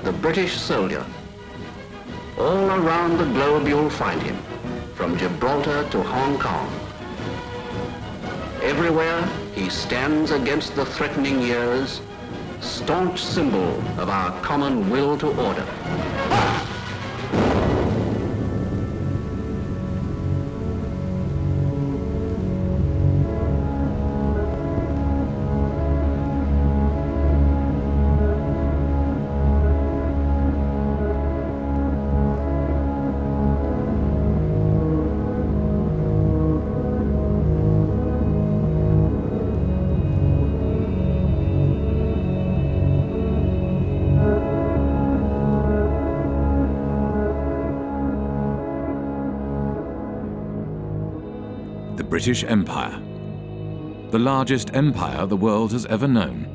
the British soldier. All around the globe you'll find him, from Gibraltar to Hong Kong. Everywhere he stands against the threatening years, staunch symbol of our common will to order. The British Empire, the largest empire the world has ever known.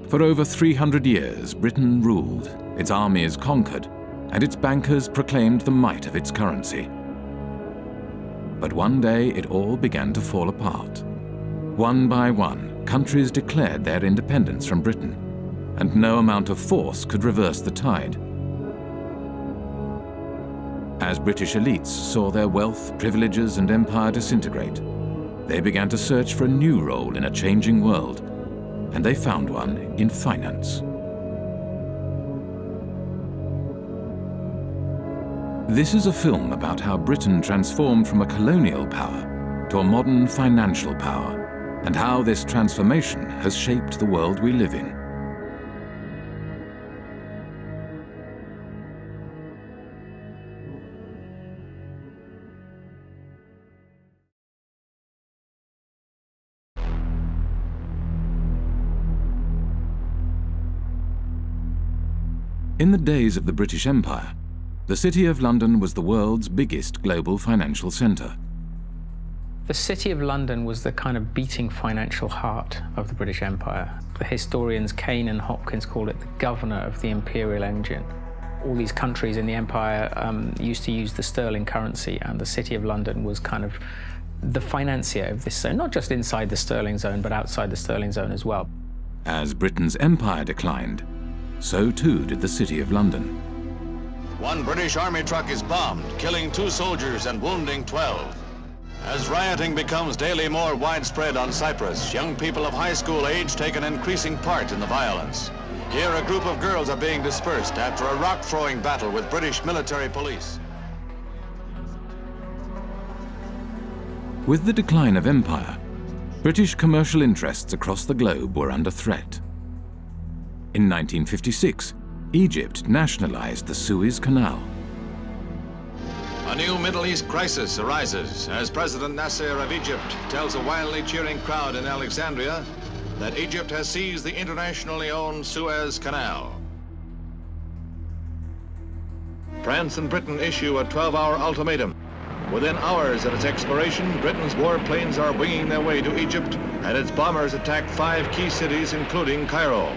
For over 300 years, Britain ruled, its armies conquered, and its bankers proclaimed the might of its currency. But one day it all began to fall apart. One by one, countries declared their independence from Britain, and no amount of force could reverse the tide. As British elites saw their wealth, privileges, and empire disintegrate, they began to search for a new role in a changing world, and they found one in finance. This is a film about how Britain transformed from a colonial power to a modern financial power, and how this transformation has shaped the world we live in. In the days of the British Empire, the City of London was the world's biggest global financial centre. The City of London was the kind of beating financial heart of the British Empire. The historians Kane and Hopkins call it the governor of the imperial engine. All these countries in the empire used to use the sterling currency, and the City of London was kind of the financier of this zone, not just inside the sterling zone, but outside the sterling zone as well. As Britain's empire declined, so too did the City of London. One British Army truck is bombed, killing 2 soldiers and wounding 12. As rioting becomes daily more widespread on Cyprus, young people of high school age take an increasing part in the violence. Here, a group of girls are being dispersed after a rock-throwing battle with British military police. With the decline of empire, British commercial interests across the globe were under threat. In 1956, Egypt nationalized the Suez Canal. A new Middle East crisis arises as President Nasser of Egypt tells a wildly cheering crowd in Alexandria that Egypt has seized the internationally owned Suez Canal. France and Britain issue a 12-hour ultimatum. Within hours of its expiration, Britain's warplanes are winging their way to Egypt, and its bombers attack 5 key cities, including Cairo.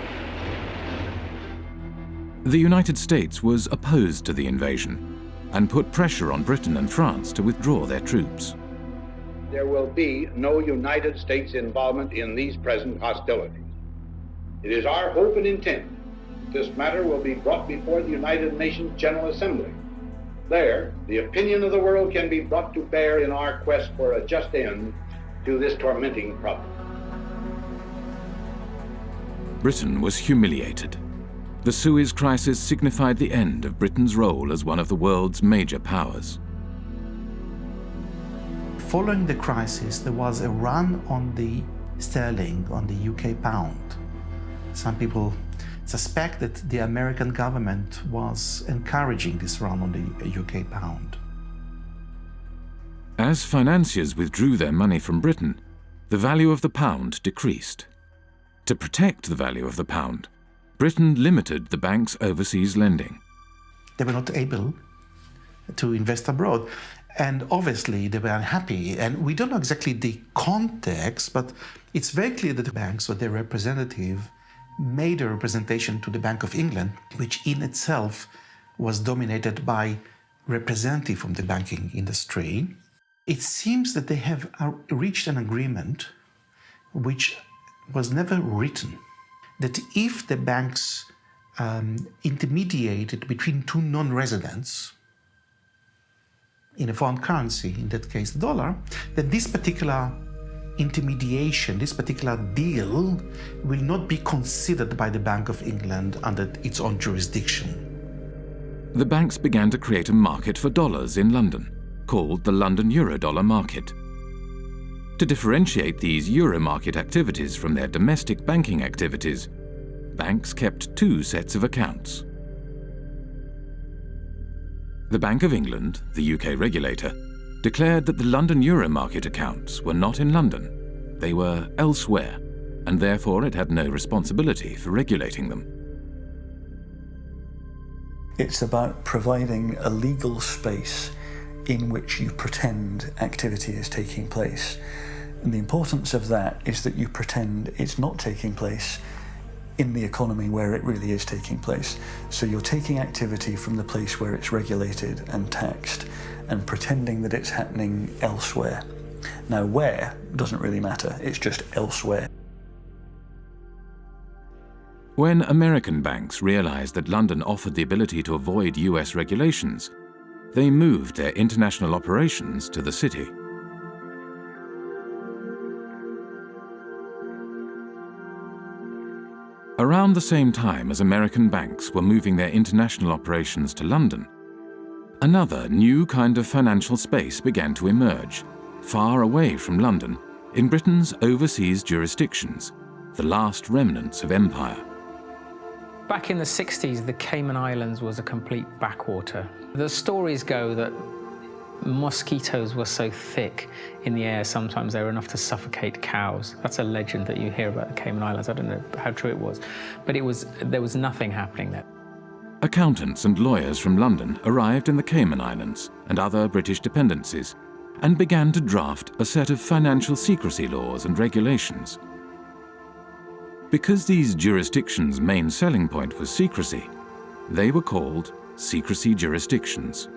The United States was opposed to the invasion and put pressure on Britain and France to withdraw their troops. There will be no United States involvement in these present hostilities. It is our hope and intent that this matter will be brought before the United Nations General Assembly. There, the opinion of the world can be brought to bear in our quest for a just end to this tormenting problem. Britain was humiliated. The Suez Crisis signified the end of Britain's role as one of the world's major powers. Following the crisis, there was a run on the sterling, on the UK pound. Some people suspect that the American government was encouraging this run on the UK pound. As financiers withdrew their money from Britain, the value of the pound decreased. To protect the value of the pound, Britain limited the bank's overseas lending. They were not able to invest abroad, and obviously they were unhappy. And we don't know exactly the context, but it's very clear that the banks or their representative made a representation to the Bank of England, which in itself was dominated by representatives from the banking industry. It seems that they have reached an agreement which was never written, that if the banks intermediated between two non-residents in a foreign currency, in that case the dollar, then this particular intermediation, this particular deal will not be considered by the Bank of England under its own jurisdiction. The banks began to create a market for dollars in London, called the London Eurodollar market. To differentiate these euro market activities from their domestic banking activities, banks kept two sets of accounts. The Bank of England, the UK regulator, declared that the London euro market accounts were not in London. They were elsewhere, and therefore it had no responsibility for regulating them. It's about providing a legal space in which you pretend activity is taking place. And the importance of that is that you pretend it's not taking place in the economy where it really is taking place. So you're taking activity from the place where it's regulated and taxed and pretending that it's happening elsewhere. Now, where doesn't really matter, it's just elsewhere. When American banks realized that London offered the ability to avoid US regulations, they moved their international operations to the city. Around the same time as American banks were moving their international operations to London, another new kind of financial space began to emerge, far away from London, in Britain's overseas jurisdictions, the last remnants of empire. Back in the 60s, the Cayman Islands was a complete backwater. The stories go that mosquitoes were so thick in the air, sometimes they were enough to suffocate cows. That's a legend that you hear about the Cayman Islands. I don't know how true it was, but there was nothing happening there. Accountants and lawyers from London arrived in the Cayman Islands and other British dependencies and began to draft a set of financial secrecy laws and regulations. Because these jurisdictions' main selling point was secrecy, they were called secrecy jurisdictions.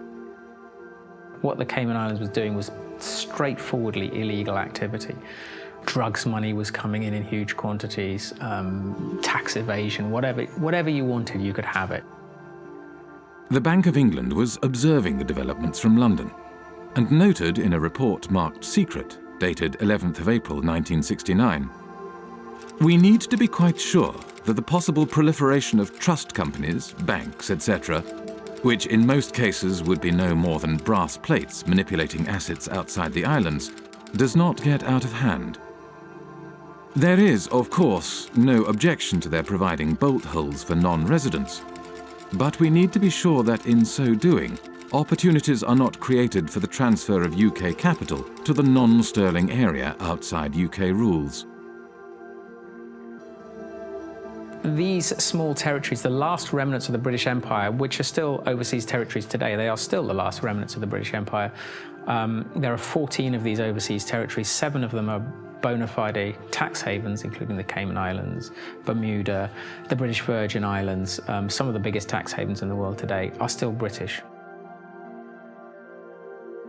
What the Cayman Islands was doing was straightforwardly illegal activity. Drugs money was coming in huge quantities, tax evasion, whatever you wanted, you could have it. The Bank of England was observing the developments from London and noted in a report marked secret, dated 11th of April 1969, "We need to be quite sure that the possible proliferation of trust companies, banks, etc., which in most cases would be no more than brass plates manipulating assets outside the islands, does not get out of hand. There is, of course, no objection to their providing bolt holes for non-residents, but we need to be sure that in so doing, opportunities are not created for the transfer of UK capital to the non-sterling area outside UK rules." These small territories, the last remnants of the British Empire, which are still overseas territories today, they are still the last remnants of the British Empire. There are 14 of these overseas territories. 7 of them are bona fide tax havens, including the Cayman Islands, Bermuda, the British Virgin Islands. Some of the biggest tax havens in the world today are still British.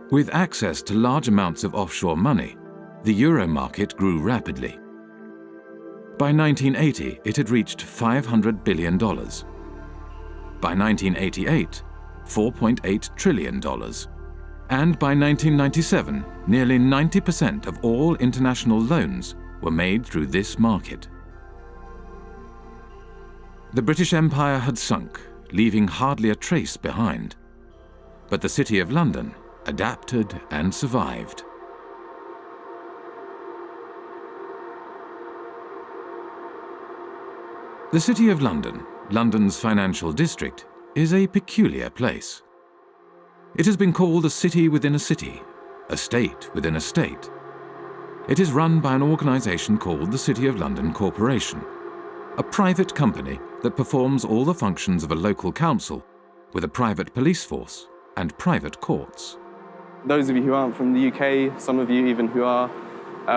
With access to large amounts of offshore money, the euro market grew rapidly. By 1980, it had reached $500 billion. By 1988, $4.8 trillion. And by 1997, nearly 90% of all international loans were made through this market. The British Empire had sunk, leaving hardly a trace behind. But the City of London adapted and survived. The City of London, London's financial district, is a peculiar place. It has been called a city within a city, a state within a state. It is run by an organisation called the City of London Corporation, a private company that performs all the functions of a local council with a private police force and private courts. Those of you who aren't from the UK, some of you even who are,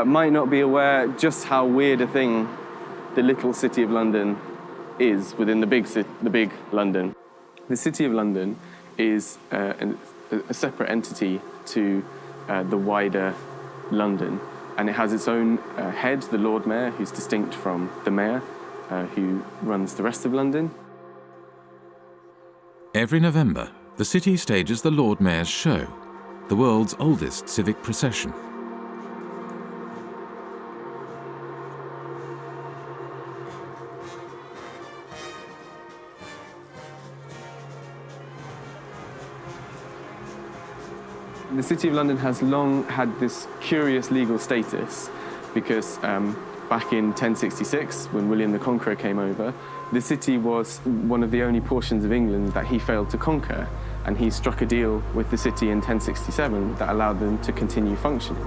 might not be aware just how weird a thing the little City of London is within the big London. The City of London is a separate entity to the wider London, and it has its own head, the Lord Mayor, who's distinct from the Mayor, who runs the rest of London. Every November, the city stages the Lord Mayor's Show, the world's oldest civic procession. The City of London has long had this curious legal status because back in 1066, when William the Conqueror came over, the city was one of the only portions of England that he failed to conquer, and he struck a deal with the city in 1067 that allowed them to continue functioning.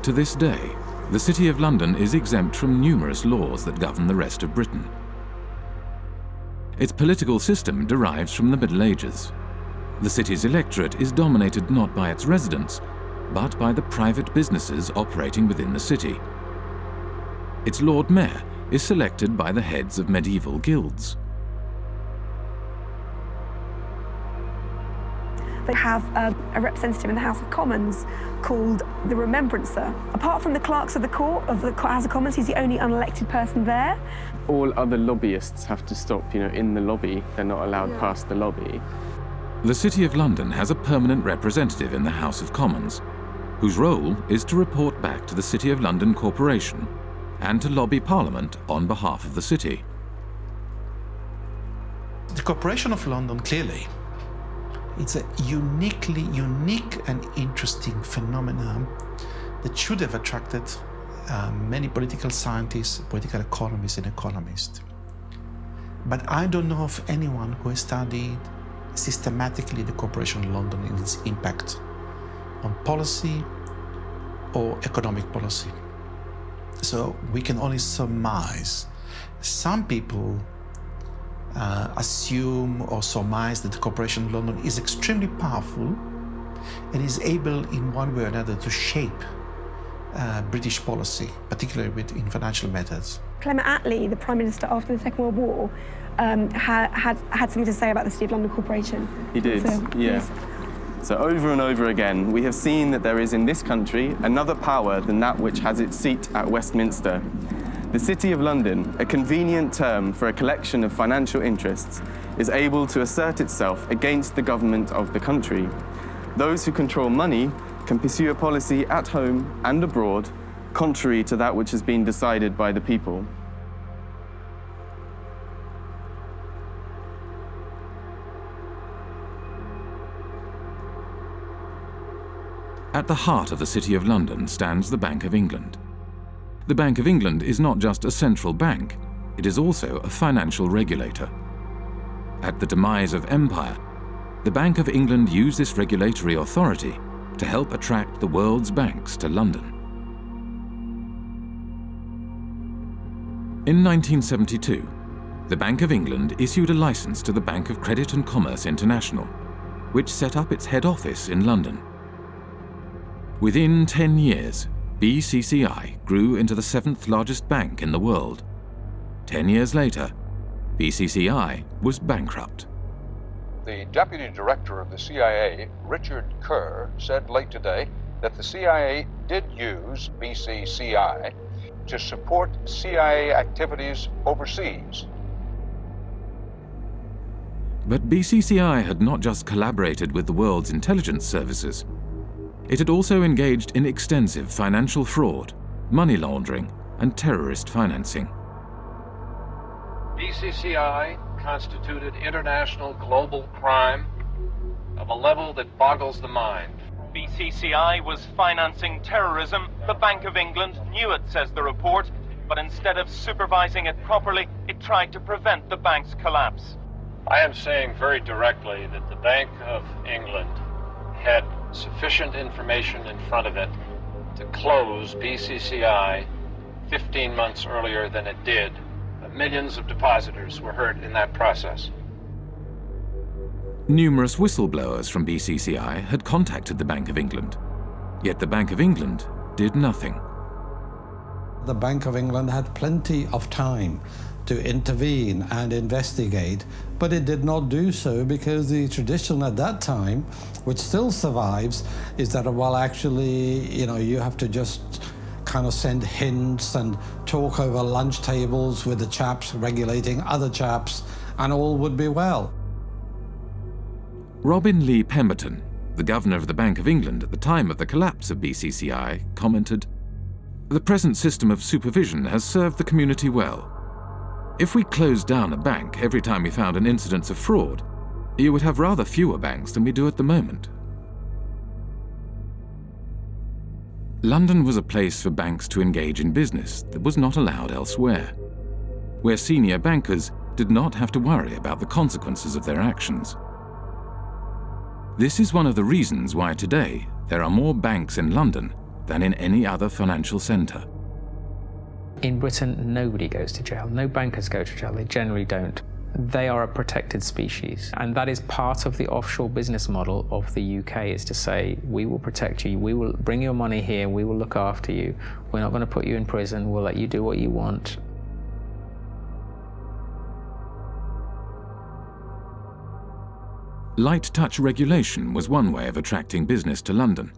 To this day, the City of London is exempt from numerous laws that govern the rest of Britain. Its political system derives from the Middle Ages. The city's electorate is dominated not by its residents, but by the private businesses operating within the city. Its Lord Mayor is selected by the heads of medieval guilds. They have a representative in the House of Commons called the Remembrancer. Apart from the clerks of the court of the House of Commons, he's the only unelected person there. All other lobbyists have to stop, in the lobby. They're not allowed past the lobby. The City of London has a permanent representative in the House of Commons, whose role is to report back to the City of London Corporation and to lobby Parliament on behalf of the city. The Corporation of London, clearly, it's a unique and interesting phenomenon that should have attracted many political scientists, political economists and economists. But I don't know of anyone who has studied systematically the Corporation of London and its impact on policy or economic policy. So we can only surmise. Some people assume or surmise that the Corporation of London is extremely powerful and is able in one way or another to shape British policy, particularly in financial matters. Clement Attlee, the Prime Minister after the Second World War, had something to say about the City of London Corporation. He did, yes. So over and over again, we have seen that there is in this country another power than that which has its seat at Westminster. The City of London, a convenient term for a collection of financial interests, is able to assert itself against the government of the country. Those who control money can pursue a policy at home and abroad, contrary to that which has been decided by the people. At the heart of the City of London stands the Bank of England. The Bank of England is not just a central bank, it is also a financial regulator. At the demise of empire, the Bank of England used this regulatory authority to help attract the world's banks to London. In 1972, the Bank of England issued a license to the Bank of Credit and Commerce International, which set up its head office in London. Within 10 years, BCCI grew into the 7th largest bank in the world. 10 years later, BCCI was bankrupt. The deputy director of the CIA, Richard Kerr, said late today that the CIA did use BCCI to support CIA activities overseas. But BCCI had not just collaborated with the world's intelligence services. It had also engaged in extensive financial fraud, money laundering, and terrorist financing. BCCI constituted international global crime of a level that boggles the mind. BCCI was financing terrorism. The Bank of England knew it, says the report, but instead of supervising it properly, it tried to prevent the bank's collapse. I am saying very directly that the Bank of England had sufficient information in front of it to close BCCI 15 months earlier than it did. Millions of depositors were hurt in that process. Numerous whistleblowers from BCCI had contacted the Bank of England, yet the Bank of England did nothing. The Bank of England had plenty of time to intervene and investigate, but it did not do so because the tradition at that time, which still survives, is that, well, actually, you have to just kind of send hints and talk over lunch tables with the chaps regulating other chaps, and all would be well. Robin Lee Pemberton, the governor of the Bank of England at the time of the collapse of BCCI, commented, "The present system of supervision has served the community well. If we closed down a bank every time we found an incidence of fraud, you would have rather fewer banks than we do at the moment." London was a place for banks to engage in business that was not allowed elsewhere, where senior bankers did not have to worry about the consequences of their actions. This is one of the reasons why today there are more banks in London than in any other financial centre. In Britain, nobody goes to jail. No bankers go to jail. They generally don't. They are a protected species. And that is part of the offshore business model of the UK, is to say, we will protect you, we will bring your money here, we will look after you. We're not going to put you in prison, we'll let you do what you want. Light touch regulation was one way of attracting business to London.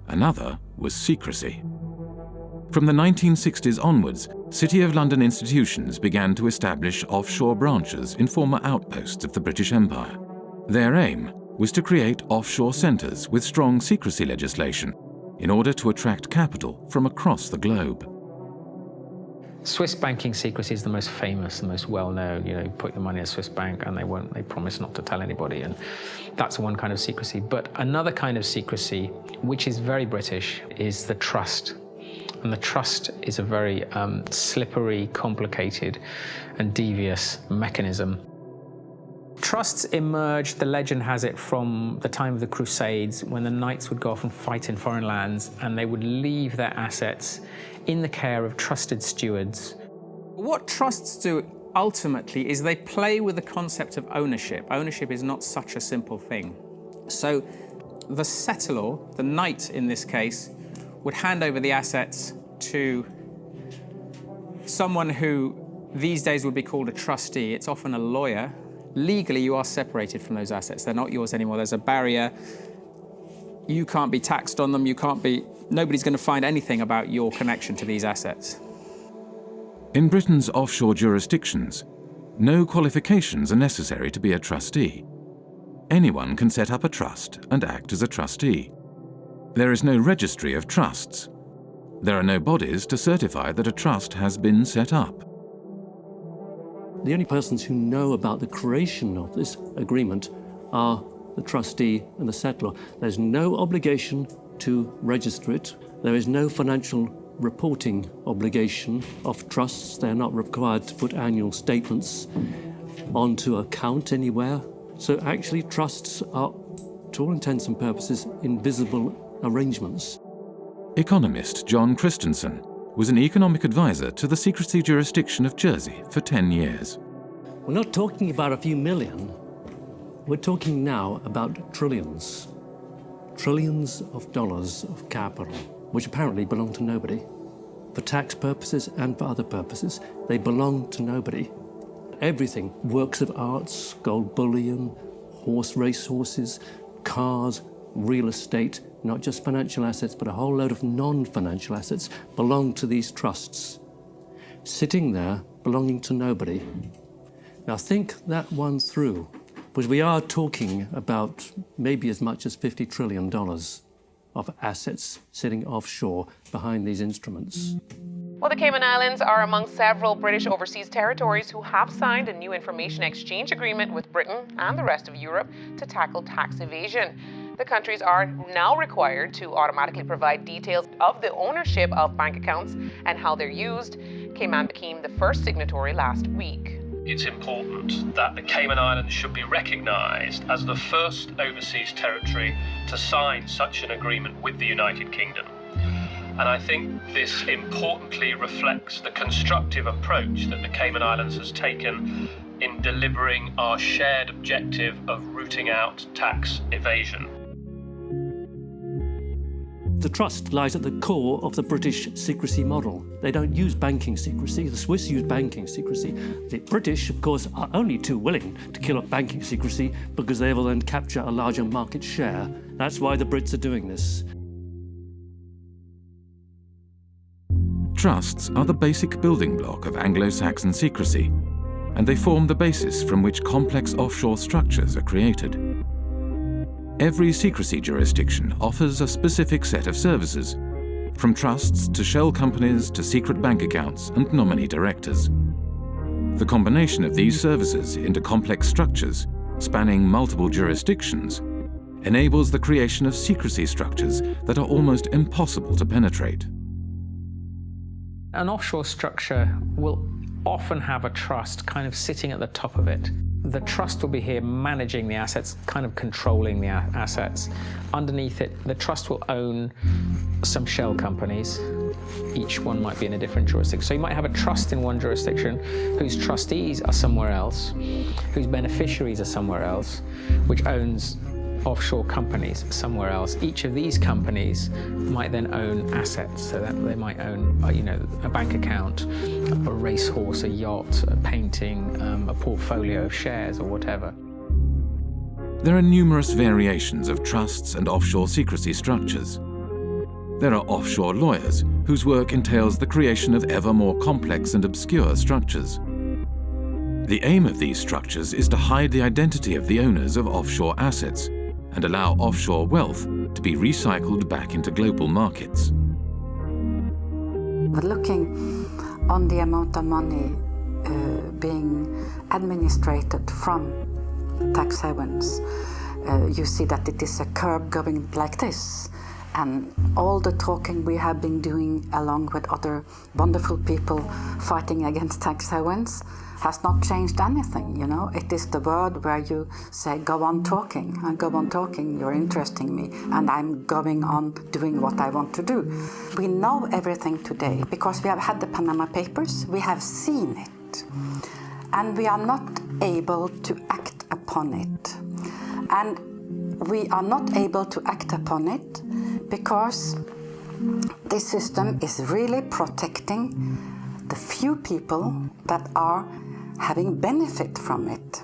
Another was secrecy. From the 1960s onwards, City of London institutions began to establish offshore branches in former outposts of the British Empire. Their aim was to create offshore centres with strong secrecy legislation in order to attract capital from across the globe. Swiss banking secrecy is the most famous, the most well-known. You put your money in a Swiss bank and they promise not to tell anybody, and that's one kind of secrecy. But another kind of secrecy, which is very British, is the trust. And the trust is a very slippery, complicated, and devious mechanism. Trusts emerged, the legend has it, from the time of the Crusades, when the knights would go off and fight in foreign lands, and they would leave their assets in the care of trusted stewards. What trusts do ultimately is they play with the concept of ownership. Ownership is not such a simple thing. So the settlor, the knight in this case, would hand over the assets to someone who these days would be called a trustee. It's often a lawyer. Legally, you are separated from those assets. They're not yours anymore. There's a barrier. You can't be taxed on them. Nobody's going to find anything about your connection to these assets. In Britain's offshore jurisdictions, no qualifications are necessary to be a trustee. Anyone can set up a trust and act as a trustee. There is no registry of trusts. There are no bodies to certify that a trust has been set up. The only persons who know about the creation of this agreement are the trustee and the settlor. There's no obligation to register it. There is no financial reporting obligation of trusts. They're not required to put annual statements onto account anywhere. So actually trusts are, to all intents and purposes, invisible arrangements. Economist John Christensen was an economic advisor to the secrecy jurisdiction of Jersey for 10 years. We're not talking about a few million. We're talking now about trillions. Trillions of dollars of capital, which apparently belong to nobody. For tax purposes and for other purposes, they belong to nobody. Everything, works of arts, gold bullion, racehorses, cars, real estate, not just financial assets, but a whole load of non-financial assets belong to these trusts, sitting there belonging to nobody. Now think that one through, because we are talking about maybe as much as $50 trillion of assets sitting offshore behind these instruments. Well, the Cayman Islands are among several British overseas territories who have signed a new information exchange agreement with Britain and the rest of Europe to tackle tax evasion. The countries are now required to automatically provide details of the ownership of bank accounts and how they're used. Cayman became the first signatory last week. It's important that the Cayman Islands should be recognised as the first overseas territory to sign such an agreement with the United Kingdom. And I think this importantly reflects the constructive approach that the Cayman Islands has taken in delivering our shared objective of rooting out tax evasion. The trust lies at the core of the British secrecy model. They don't use banking secrecy. The Swiss use banking secrecy. The British, of course, are only too willing to kill off banking secrecy because they will then capture a larger market share. That's why the Brits are doing this. Trusts are the basic building block of Anglo-Saxon secrecy, and they form the basis from which complex offshore structures are created. Every secrecy jurisdiction offers a specific set of services, from trusts to shell companies to secret bank accounts and nominee directors. The combination of these services into complex structures, spanning multiple jurisdictions, enables the creation of secrecy structures that are almost impossible to penetrate. An offshore structure will often have a trust kind of sitting at the top of it. The trust will be here managing the assets, kind of controlling the assets. Underneath it, the trust will own some shell companies. Each one might be in a different jurisdiction. So you might have a trust in one jurisdiction whose trustees are somewhere else, whose beneficiaries are somewhere else, which owns offshore companies somewhere else. Each of these companies might then own assets, so that they might own, a bank account, a racehorse, a yacht, a painting, a portfolio of shares or whatever. There are numerous variations of trusts and offshore secrecy structures. There are offshore lawyers whose work entails the creation of ever more complex and obscure structures. The aim of these structures is to hide the identity of the owners of offshore assets and allow offshore wealth to be recycled back into global markets. But looking on the amount of money being administrated from tax havens, you see that it is a curve going like this. And all the talking we have been doing along with other wonderful people fighting against tax havens has not changed anything, It is the word where you say, go on talking, and go on talking, you're interesting me, and I'm going on doing what I want to do. We know everything today because we have had the Panama Papers, we have seen it, and we are not able to act upon it. And we are not able to act upon it because this system is really protecting the few people that are having benefit from it.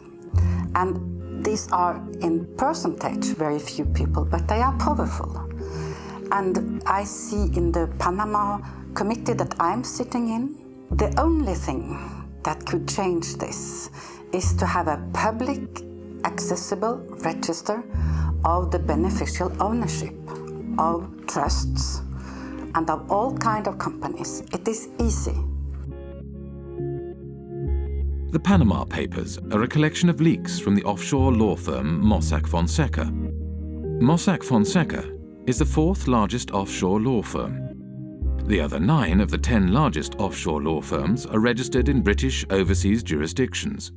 And these are in percentage very few people, but they are powerful. And I see in the Panama committee that I'm sitting in, the only thing that could change this is to have a public accessible register of the beneficial ownership of trusts and of all kinds of companies. It is easy. The Panama Papers are a collection of leaks from the offshore law firm Mossack Fonseca. Mossack Fonseca is the fourth largest offshore law firm. The other 9 of the 10 largest offshore law firms are registered in British overseas jurisdictions.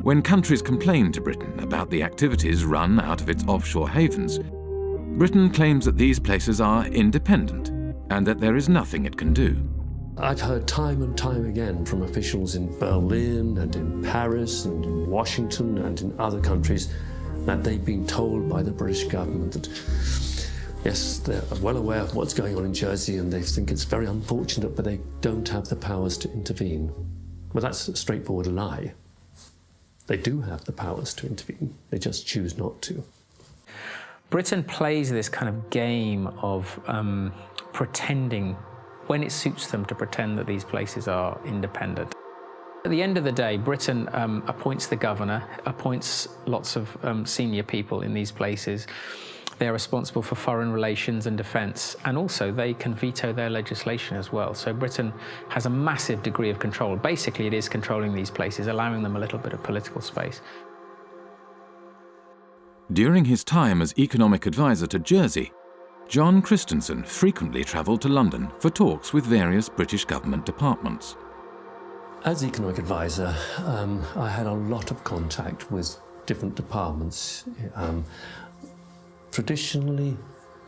When countries complain to Britain about the activities run out of its offshore havens, Britain claims that these places are independent and that there is nothing it can do. I've heard time and time again from officials in Berlin and in Paris and in Washington and in other countries that they've been told by the British government that, yes, they're well aware of what's going on in Jersey and they think it's very unfortunate, but they don't have the powers to intervene. Well, that's a straightforward lie. They do have the powers to intervene. They just choose not to. Britain plays this kind of game of pretending, when it suits them, to pretend that these places are independent. At the end of the day, Britain appoints the governor, appoints lots of senior people in these places. They're responsible for foreign relations and defence, and also they can veto their legislation as well. So Britain has a massive degree of control. Basically, it is controlling these places, allowing them a little bit of political space. During his time as economic advisor to Jersey, John Christensen frequently travelled to London for talks with various British government departments. As economic advisor, I had a lot of contact with different departments. Traditionally,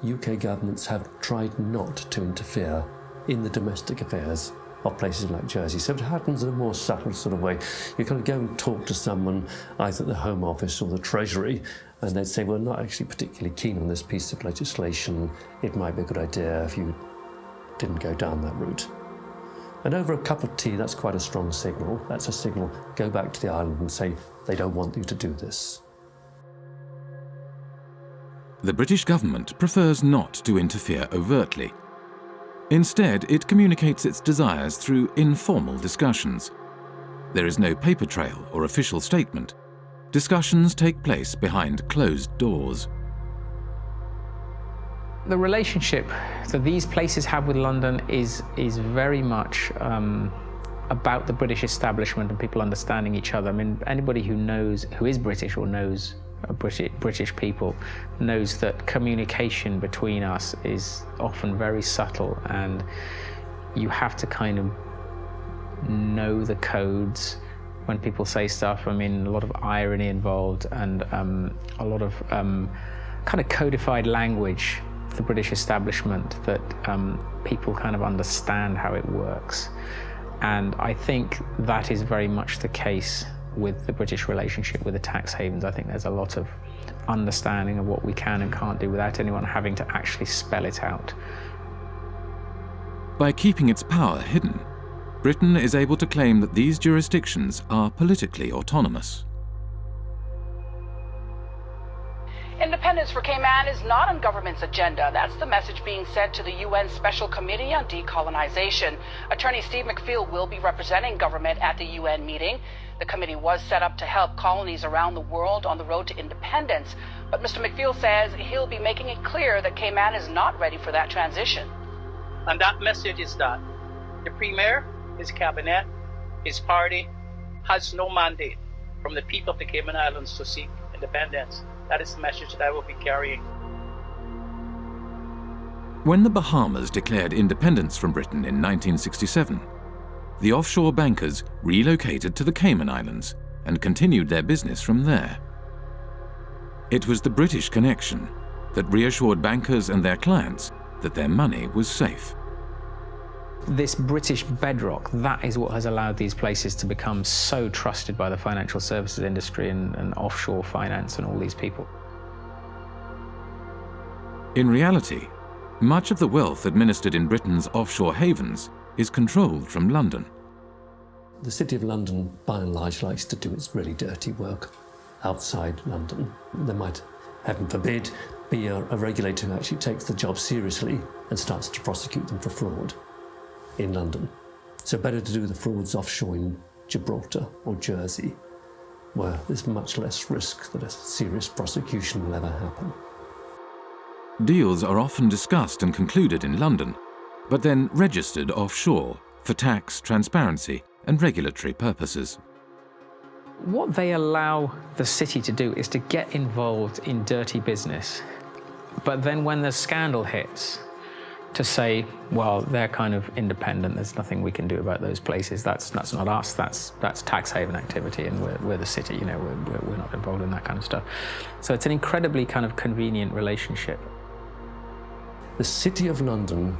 UK governments have tried not to interfere in the domestic affairs of places like Jersey. So it happens in a more subtle sort of way. You kind of go and talk to someone, either at the Home Office or the Treasury, and they'd say, well, not actually particularly keen on this piece of legislation. It might be a good idea if you didn't go down that route. And over a cup of tea, that's quite a strong signal. That's a signal, go back to the island and say, they don't want you to do this. The British government prefers not to interfere overtly. Instead, it communicates its desires through informal discussions. There is no paper trail or official statement. discussions take place behind closed doors. The relationship that these places have with London is very much about the British establishment and people understanding each other. I mean, anybody who is British or knows British people knows that communication between us is often very subtle, and you have to kind of know the codes when people say stuff. I mean, a lot of irony involved and a lot of kind of codified language of the British establishment that people kind of understand how it works. And I think that is very much the case with the British relationship with the tax havens. I think there's a lot of understanding of what we can and can't do without anyone having to actually spell it out. By keeping its power hidden, Britain is able to claim that these jurisdictions are politically autonomous. Independence for Cayman is not on government's agenda. That's the message being sent to the UN Special Committee on Decolonization. Attorney Steve McPhail will be representing government at the UN meeting. The committee was set up to help colonies around the world on the road to independence. But Mr. McPhail says he'll be making it clear that Cayman is not ready for that transition. And that message is that the Premier, his cabinet, his party has no mandate from the people of the Cayman Islands to seek independence. That is the message that I will be carrying. When the Bahamas declared independence from Britain in 1967, the offshore bankers relocated to the Cayman Islands and continued their business from there. It was the British connection that reassured bankers and their clients that their money was safe. This British bedrock, that is what has allowed these places to become so trusted by the financial services industry and offshore finance and all these people. In reality, much of the wealth administered in Britain's offshore havens is controlled from London. The City of London, by and large, likes to do its really dirty work outside London. There might, heaven forbid, be a regulator who actually takes the job seriously and starts to prosecute them for fraud in London. So better to do the frauds offshore in Gibraltar or Jersey, where there's much less risk that a serious prosecution will ever happen. Deals are often discussed and concluded in London, but then registered offshore for tax, transparency, and regulatory purposes. What they allow the city to do is to get involved in dirty business, but then when the scandal hits, to say, well, they're kind of independent, there's nothing we can do about those places, that's not us, that's tax haven activity, and we're the city, you know, we're not involved in that kind of stuff. So it's an incredibly kind of convenient relationship. The City of London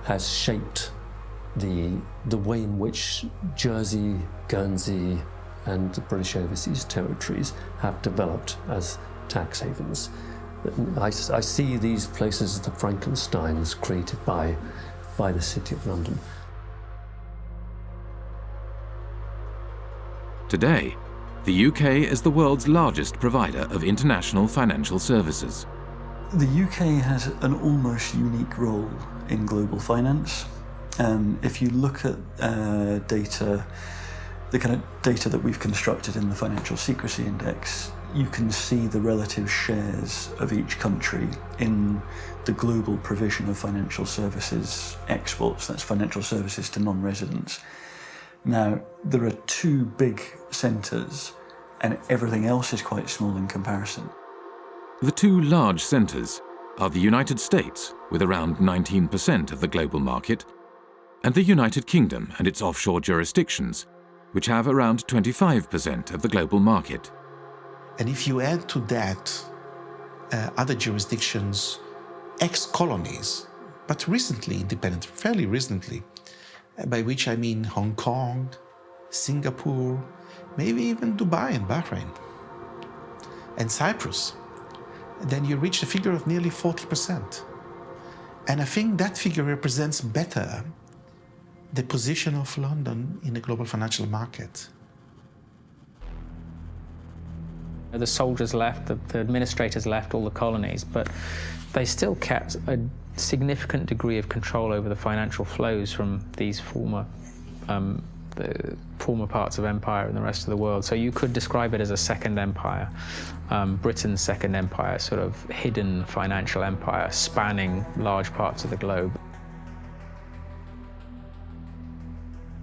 has shaped the way in which Jersey, Guernsey, and the British Overseas Territories have developed as tax havens. I see these places as the Frankensteins created by the City of London. Today, the UK is the world's largest provider of international financial services. The UK has an almost unique role in global finance. If you look at data, the kind of data that we've constructed in the Financial Secrecy Index, you can see the relative shares of each country in the global provision of financial services exports. That's financial services to non-residents. Now, there are two big centres, and everything else is quite small in comparison. The two large centres are the United States, with around 19% of the global market, and the United Kingdom and its offshore jurisdictions, which have around 25% of the global market. And if you add to that other jurisdictions, ex-colonies, but recently independent, fairly recently, by which I mean Hong Kong, Singapore, maybe even Dubai and Bahrain, and Cyprus, then you reach a figure of nearly 40%. And I think that figure represents better the position of London in the global financial market. The soldiers left, the administrators left all the colonies, but they still kept a significant degree of control over the financial flows from these former former parts of empire in the rest of the world. So you could describe it as a second empire, Britain's second empire, sort of hidden financial empire spanning large parts of the globe.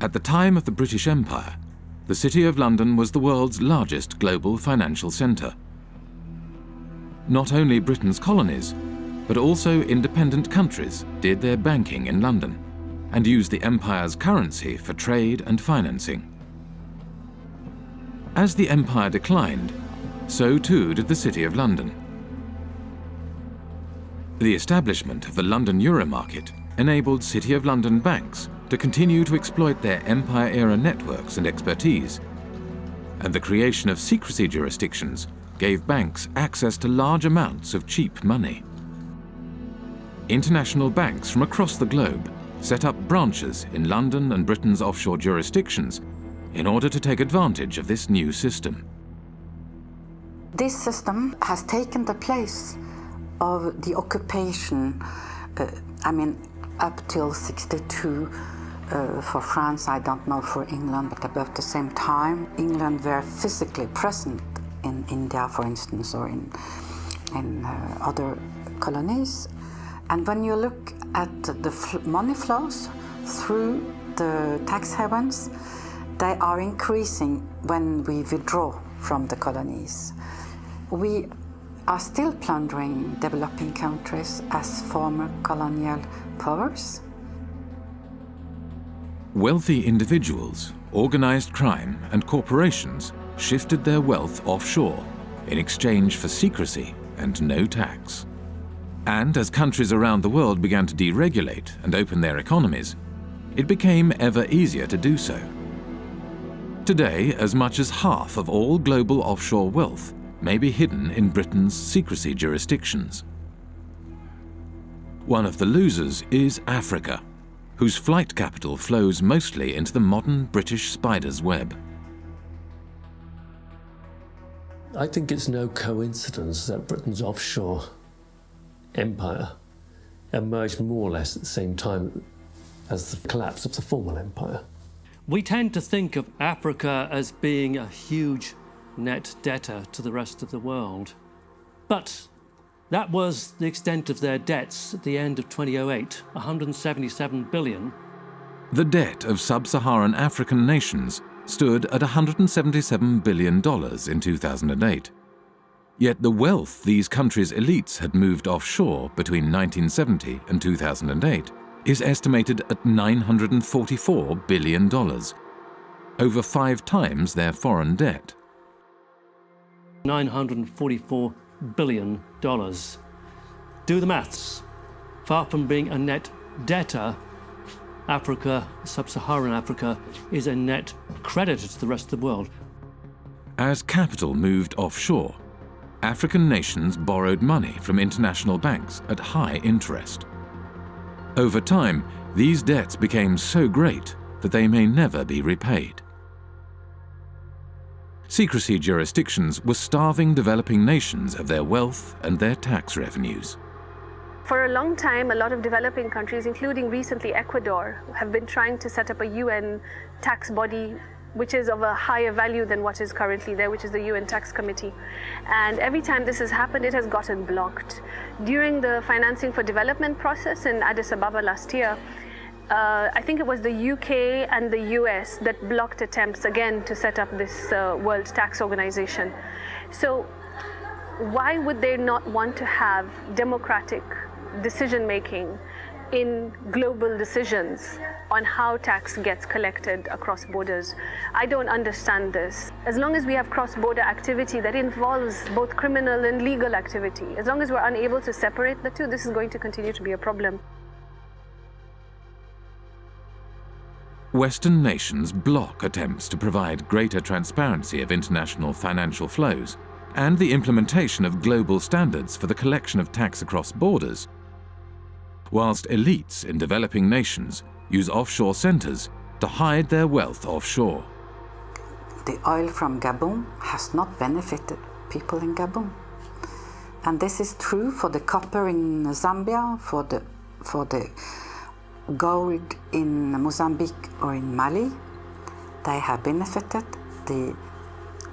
At the time of the British Empire, the City of London was the world's largest global financial centre. Not only Britain's colonies, but also independent countries did their banking in London and used the empire's currency for trade and financing. As the empire declined, so too did the City of London. The establishment of the London Euro market enabled City of London banks to continue to exploit their empire-era networks and expertise, and the creation of secrecy jurisdictions gave banks access to large amounts of cheap money. International banks from across the globe set up branches in London and Britain's offshore jurisdictions in order to take advantage of this new system. This system has taken the place of the occupation, up till 62 for France, I don't know for England, but about the same time. England were physically present in India, for instance, or in other colonies. And when you look at the money flows through the tax havens, they are increasing when we withdraw from the colonies. We are still plundering developing countries as former colonial powers. Wealthy individuals, organized crime, and corporations shifted their wealth offshore in exchange for secrecy and no tax. And as countries around the world began to deregulate and open their economies, it became ever easier to do so. Today, as much as half of all global offshore wealth may be hidden in Britain's secrecy jurisdictions. One of the losers is Africa, whose flight capital flows mostly into the modern British spider's web. I think it's no coincidence that Britain's offshore empire emerged more or less at the same time as the collapse of the former empire. We tend to think of Africa as being a huge net debtor to the rest of the world. But that was the extent of their debts at the end of 2008, 177 billion. The debt of sub-Saharan African nations stood at $177 billion in 2008. Yet the wealth these countries' elites had moved offshore between 1970 and 2008 is estimated at $944 billion, over 5 times their foreign debt. $944 billion. Do the maths. Far from being a net debtor, Africa, sub-Saharan Africa, is a net creditor to the rest of the world. As capital moved offshore, African nations borrowed money from international banks at high interest. Over time, these debts became so great that they may never be repaid. Secrecy jurisdictions were starving developing nations of their wealth and their tax revenues. For a long time, a lot of developing countries, including recently Ecuador, have been trying to set up a UN tax body which is of a higher value than what is currently there, which is the UN Tax Committee. And every time this has happened, it has gotten blocked. During the financing for development process in Addis Ababa last year, I think it was the UK and the US that blocked attempts again to set up this World Tax Organization. So why would they not want to have democratic decision-making in global decisions on how tax gets collected across borders? I don't understand this. As long as we have cross-border activity that involves both criminal and legal activity, as long as we're unable to separate the two, this is going to continue to be a problem. Western nations block attempts to provide greater transparency of international financial flows and the implementation of global standards for the collection of tax across borders, whilst elites in developing nations use offshore centres to hide their wealth offshore. The oil from Gabon has not benefited people in Gabon. And this is true for the copper in Zambia, for the gold in Mozambique or in Mali. they have benefited the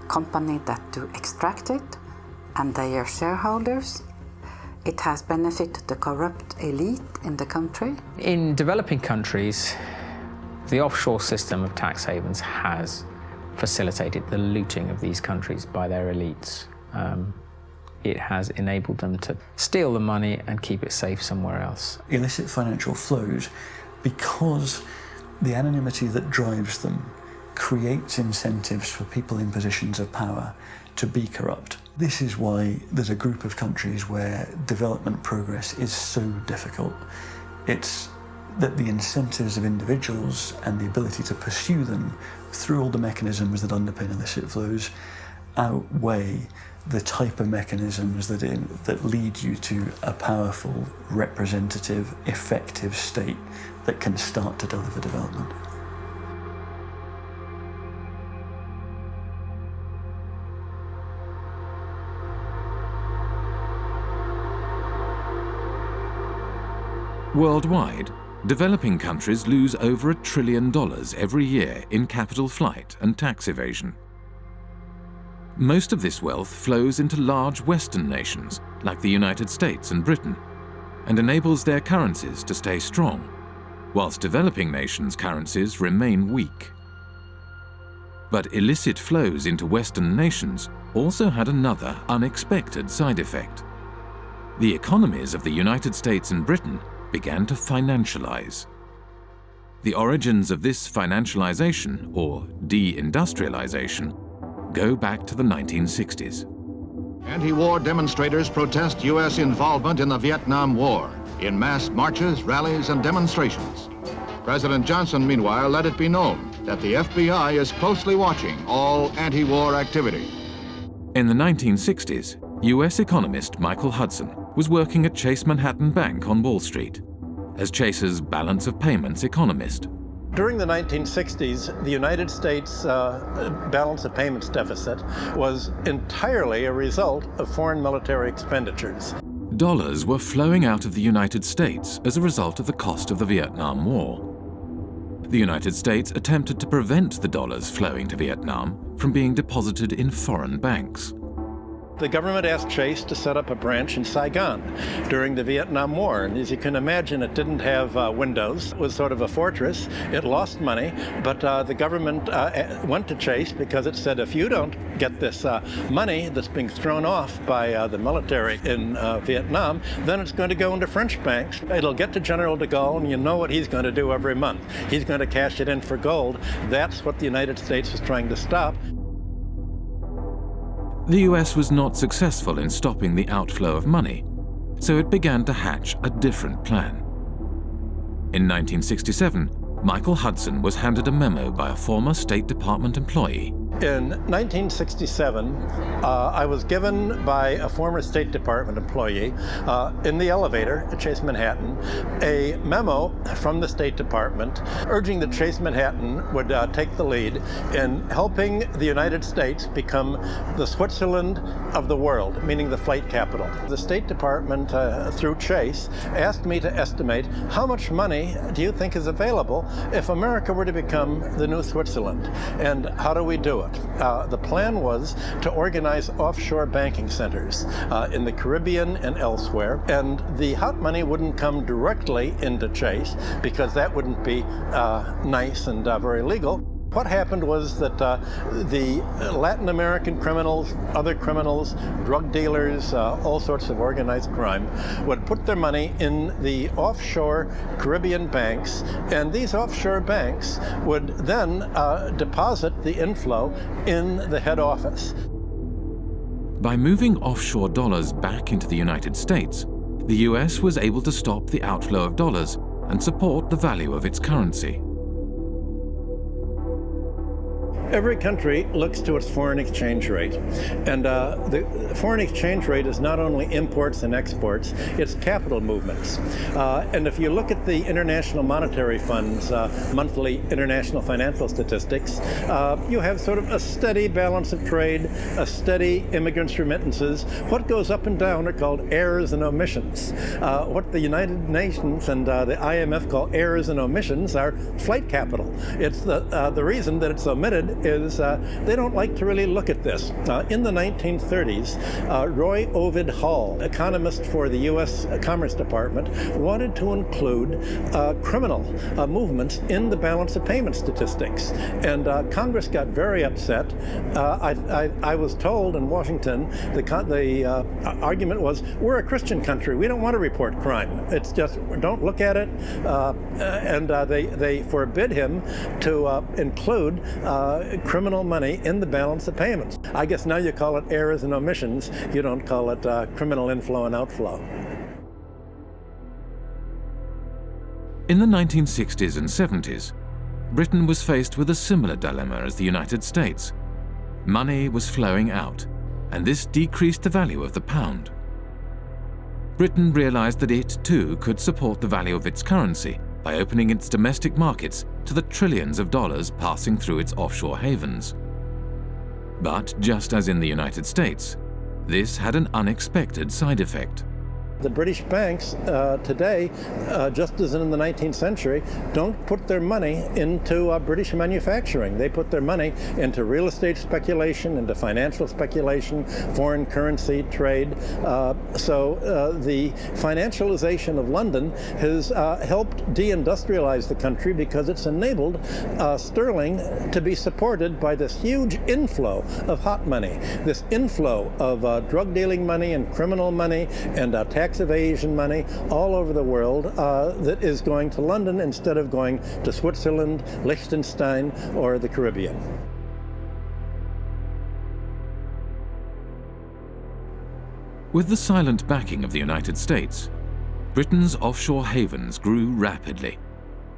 company that do extract it and their shareholders. It has benefited the corrupt elite in the country. In developing countries, the offshore system of tax havens has facilitated the looting of these countries by their elites. It has enabled them to steal the money and keep it safe somewhere else. Illicit financial flows, because the anonymity that drives them creates incentives for people in positions of power to be corrupt. This is why there's a group of countries where development progress is so difficult. It's that the incentives of individuals and the ability to pursue them through all the mechanisms that underpin illicit flows outweigh the type of mechanisms that lead you to a powerful, representative, effective state that can start to deliver development. Worldwide, developing countries lose over $1 trillion every year in capital flight and tax evasion. Most of this wealth flows into large Western nations like the United States and Britain and enables their currencies to stay strong, whilst developing nations' currencies remain weak. But illicit flows into Western nations also had another unexpected side effect. The economies of the United States and Britain began to financialize. The origins of this financialization, or de-industrialization, go back to the 1960s. Anti-war demonstrators protest U.S. involvement in the Vietnam War in mass marches, rallies, and demonstrations. President Johnson, meanwhile, let it be known that the FBI is closely watching all anti-war activity. In the 1960s, U.S. economist Michael Hudson was working at Chase Manhattan Bank on Wall Street as Chase's balance of payments economist. During the 1960s, the United States balance of payments deficit was entirely a result of foreign military expenditures. Dollars were flowing out of the United States as a result of the cost of the Vietnam War. The United States attempted to prevent the dollars flowing to Vietnam from being deposited in foreign banks. The government asked Chase to set up a branch in Saigon during the Vietnam War. And as you can imagine, it didn't have windows. It was sort of a fortress. It lost money, but the government went to Chase because it said, if you don't get this money that's being thrown off by the military in Vietnam, then it's going to go into French banks. It'll get to General de Gaulle, and you know what he's going to do every month. He's going to cash it in for gold. That's what the United States was trying to stop. The US was not successful in stopping the outflow of money, so it began to hatch a different plan. In 1967, Michael Hudson was handed a memo by a former State Department employee. In 1967, I was given by a former State Department employee in the elevator at Chase Manhattan a memo from the State Department urging that Chase Manhattan would take the lead in helping the United States become the Switzerland of the world, meaning the flight capital. The State Department, through Chase, asked me to estimate how much money do you think is available if America were to become the new Switzerland, and how do we do it? The plan was to organize offshore banking centers in the Caribbean and elsewhere, and the hot money wouldn't come directly into Chase because that wouldn't be nice and very legal. What happened was that the Latin American criminals, other criminals, drug dealers, all sorts of organized crime, would put their money in the offshore Caribbean banks, and these offshore banks would then deposit the inflow in the head office. By moving offshore dollars back into the United States, the US was able to stop the outflow of dollars and support the value of its currency. Every country looks to its foreign exchange rate. And the foreign exchange rate is not only imports and exports, it's capital movements. And if you look at the International Monetary Fund's monthly international financial statistics, you have sort of a steady balance of trade, a steady immigrants' remittances. What goes up and down are called errors and omissions. What the United Nations and the IMF call errors and omissions are flight capital. It's the reason that it's omitted is they don't like to really look at this. In the 1930s, Roy Ovid Hall, economist for the U.S. Commerce Department, wanted to include criminal movements in the balance of payment statistics. And Congress got very upset. I was told in Washington, the argument was, we're a Christian country. We don't want to report crime. It's just, don't look at it. And they forbid him to include criminal money in the balance of payments. I guess now you call it errors and omissions. You don't call it criminal inflow and outflow. In the 1960s and 70s, Britain was faced with a similar dilemma as the United States. Money was flowing out, and this decreased the value of the pound. Britain realized that it, too, could support the value of its currency by opening its domestic markets to the trillions of dollars passing through its offshore havens. But just as in the United States, this had an unexpected side effect. The British banks today, just as in the 19th century, don't put their money into British manufacturing. They put their money into real estate speculation, into financial speculation, foreign currency trade. So the financialization of London has helped deindustrialize the country because it's enabled sterling to be supported by this huge inflow of hot money, this inflow of drug dealing money and criminal money and tax evasion money all over the world that is going to London instead of going to Switzerland, Liechtenstein, or the Caribbean. With the silent backing of the United States, Britain's offshore havens grew rapidly,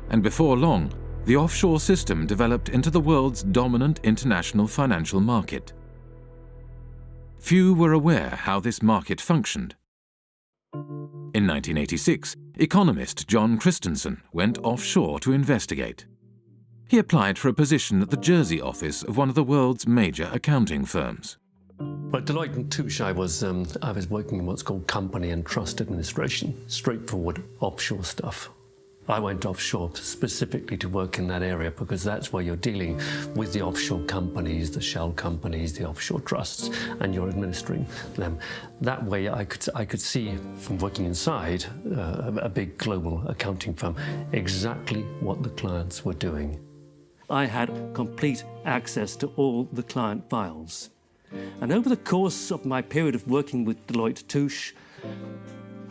and before long, the offshore system developed into the world's dominant international financial market. Few were aware how this market functioned. In 1986, economist John Christensen went offshore to investigate. He applied for a position at the Jersey office of one of the world's major accounting firms. But Deloitte & Touche, I was working in what's called company and trust administration, straightforward offshore stuff. I went offshore specifically to work in that area because that's where you're dealing with the offshore companies, the shell companies, the offshore trusts, and you're administering them. That way I could see from working inside a big global accounting firm exactly what the clients were doing. I had complete access to all the client files. And over the course of my period of working with Deloitte & Touche,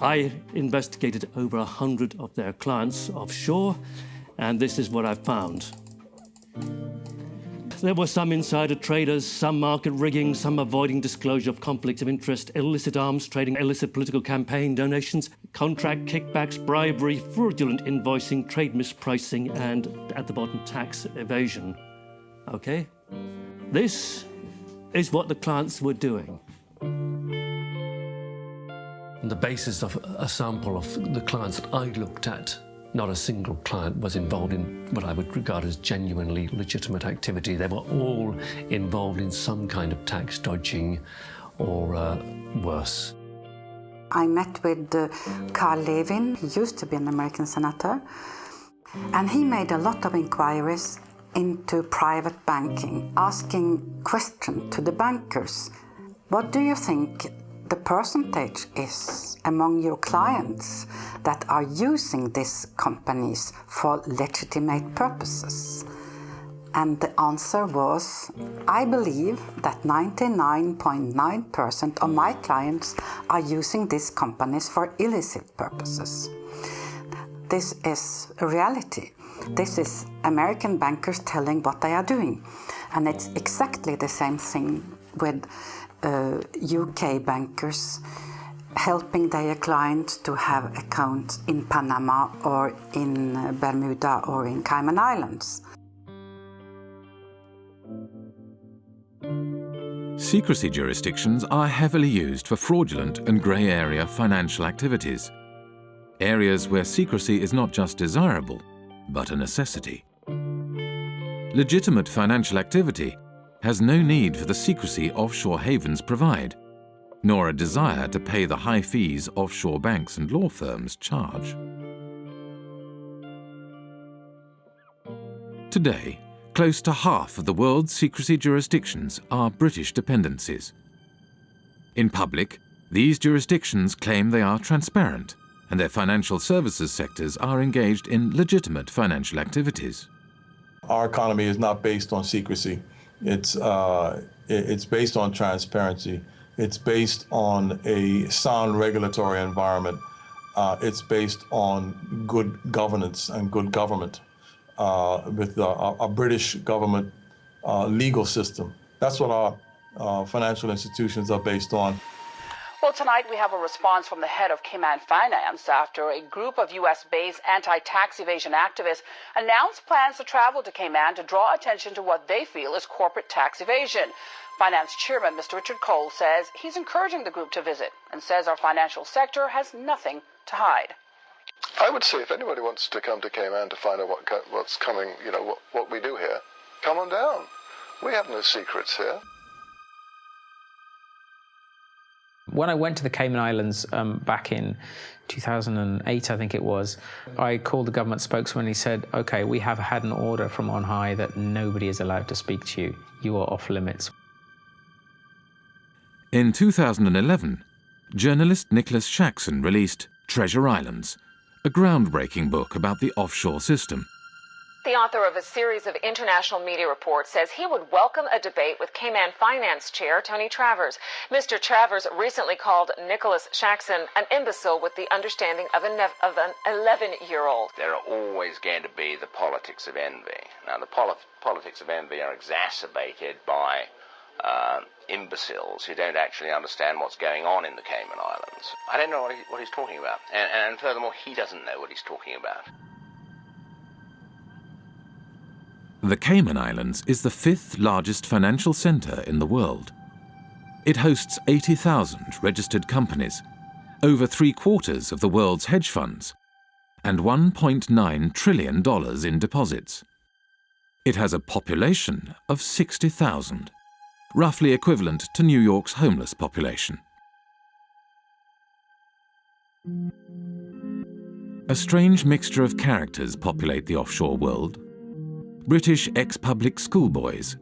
I investigated over 100 of their clients offshore, and this is what I found. There were some insider traders, some market rigging, some avoiding disclosure of conflicts of interest, illicit arms trading, illicit political campaign donations, contract kickbacks, bribery, fraudulent invoicing, trade mispricing, and at the bottom, tax evasion. Okay? This is what the clients were doing. On the basis of a sample of the clients that I looked at, not a single client was involved in what I would regard as genuinely legitimate activity. They were all involved in some kind of tax dodging or worse. I met with Carl Levin. He used to be an American senator, and he made a lot of inquiries into private banking, asking questions to the bankers. What do you think the percentage is among your clients that are using these companies for legitimate purposes? And the answer was, I believe that 99.9% of my clients are using these companies for illicit purposes. This is a reality. This is American bankers telling what they are doing. And it's exactly the same thing with UK bankers helping their clients to have accounts in Panama or in Bermuda or in Cayman Islands. secrecy jurisdictions are heavily used for fraudulent and grey area financial activities, areas where secrecy is not just desirable, but a necessity. Legitimate financial activity has no need for the secrecy offshore havens provide, nor a desire to pay the high fees offshore banks and law firms charge. Today, close to half of the world's secrecy jurisdictions are British dependencies. In public, these jurisdictions claim they are transparent and their financial services sectors are engaged in legitimate financial activities. Our economy is not based on secrecy. It's based on transparency. It's based on a sound regulatory environment. It's based on good governance and good government with a British government legal system. That's what our financial institutions are based on. Well, tonight we have a response from the head of Cayman Finance after a group of U.S.-based anti-tax evasion activists announced plans to travel to Cayman to draw attention to what they feel is corporate tax evasion. Finance Chairman Mr. Richard Cole says he's encouraging the group to visit and says our financial sector has nothing to hide. I would say if anybody wants to come to Cayman to find out what's coming, you know, what we do here, come on down. We have no secrets here. When I went to the Cayman Islands back in 2008, I think it was, I called the government spokesman and he said, okay, we have had an order from on high that nobody is allowed to speak to you. You are off limits. In 2011, journalist Nicholas Shaxson released Treasure Islands, a groundbreaking book about the offshore system. The author of a series of international media reports says he would welcome a debate with Cayman Finance Chair Tony Travers. Mr. Travers recently called Nicholas Shaxson an imbecile with the understanding of an 11-year-old. There are always going to be the politics of envy. Now, the politics of envy are exacerbated by imbeciles who don't actually understand what's going on in the Cayman Islands. I don't know what he's talking about. And furthermore, he doesn't know what he's talking about. The Cayman Islands is the 5th largest financial centre in the world. It hosts 80,000 registered companies, over 3/4 of the world's hedge funds, and $1.9 trillion in deposits. It has a population of 60,000, roughly equivalent to New York's homeless population. A strange mixture of characters populate the offshore world. British ex-public schoolboys,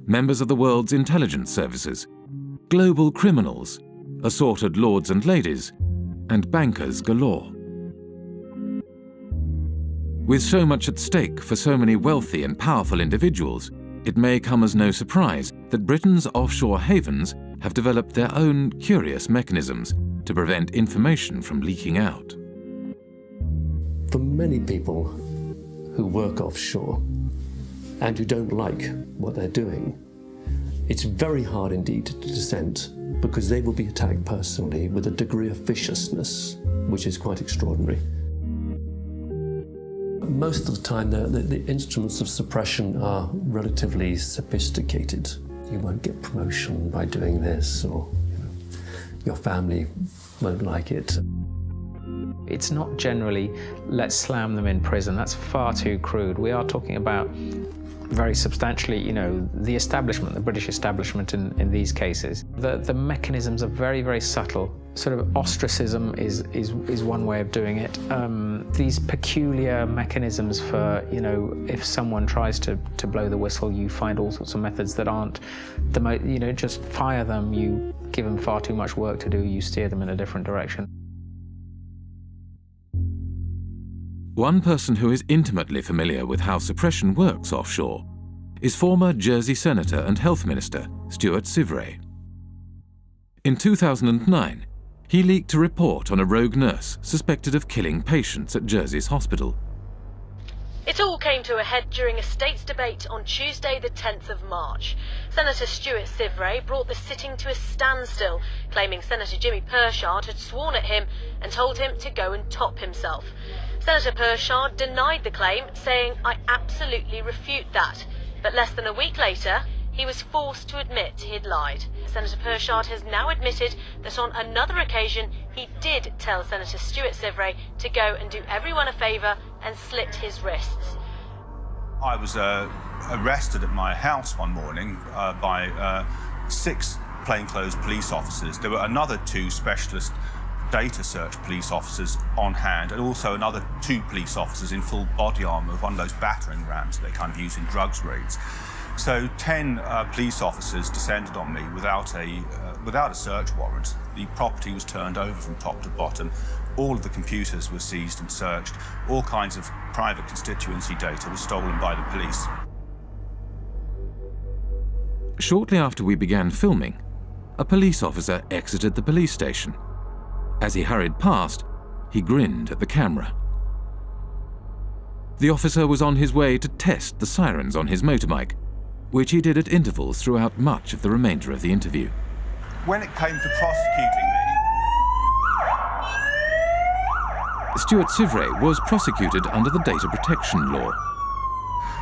members of the world's intelligence services, global criminals, assorted lords and ladies, and bankers galore. With so much at stake for so many wealthy and powerful individuals, it may come as no surprise that Britain's offshore havens have developed their own curious mechanisms to prevent information from leaking out. For many people who work offshore and who don't like what they're doing, it's very hard indeed to dissent, because they will be attacked personally with a degree of viciousness which is quite extraordinary. Most of the time, the instruments of suppression are relatively sophisticated. You won't get promotion by doing this, or your family won't like it. It's not generally, let's slam them in prison. That's far too crude. We are talking about very substantially, the establishment, the British establishment in these cases. The mechanisms are very, very subtle. Sort of ostracism is one way of doing it. These peculiar mechanisms for, if someone tries to blow the whistle, you find all sorts of methods that aren't the most, just fire them, you give them far too much work to do, you steer them in a different direction. One person who is intimately familiar with how suppression works offshore is former Jersey Senator and Health Minister Stuart Sivray. In 2009, he leaked a report on a rogue nurse suspected of killing patients at Jersey's hospital. It all came to a head during a state's debate on Tuesday the 10th of March. Senator Stuart Sivray brought the sitting to a standstill, claiming Senator Jimmy Pershard had sworn at him and told him to go and top himself. Senator Pershard denied the claim, saying, "I absolutely refute that." But less than a week later, he was forced to admit he'd lied. Senator Pershard has now admitted that on another occasion he did tell Senator Stuart Sivray to go and do everyone a favour and slit his wrists. I was arrested at my house one morning by 6 plainclothes police officers. There were another 2 specialist data search police officers on hand, and also another 2 police officers in full body armour, one of those battering rams they kind of use in drugs raids. So 10 police officers descended on me without a search warrant. The property was turned over from top to bottom. All of the computers were seized and searched. All kinds of private constituency data was stolen by the police. Shortly after we began filming, a police officer exited the police station. As he hurried past, he grinned at the camera. The officer was on his way to test the sirens on his motorbike, which he did at intervals throughout much of the remainder of the interview. When it came to prosecuting me, Stuart Sivray was prosecuted under the data protection law.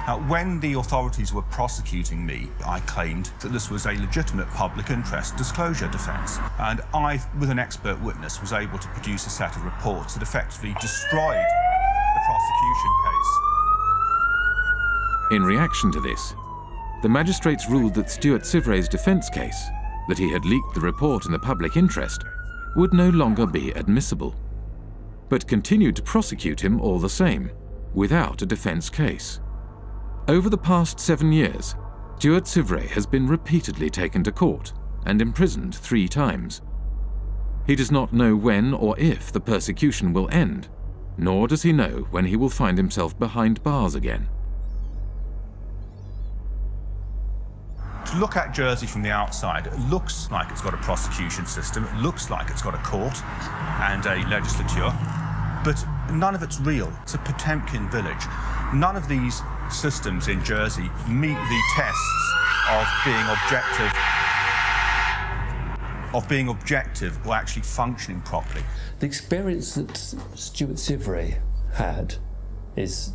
Now, when the authorities were prosecuting me, I claimed that this was a legitimate public interest disclosure defence. And I, with an expert witness, was able to produce a set of reports that effectively destroyed the prosecution case. In reaction to this, the magistrates ruled that Stuart Sivray's defence case, that he had leaked the report in the public interest, would no longer be admissible, but continued to prosecute him all the same, without a defence case. Over the past 7 years, Stuart Sivray has been repeatedly taken to court and imprisoned 3 times. He does not know when or if the persecution will end, nor does he know when he will find himself behind bars again. To look at Jersey from the outside, it looks like it's got a prosecution system, it looks like it's got a court and a legislature, but none of it's real. It's a Potemkin village. None of these systems in Jersey meet the tests of being objective or actually functioning properly. The experience that Stuart Sivray had is,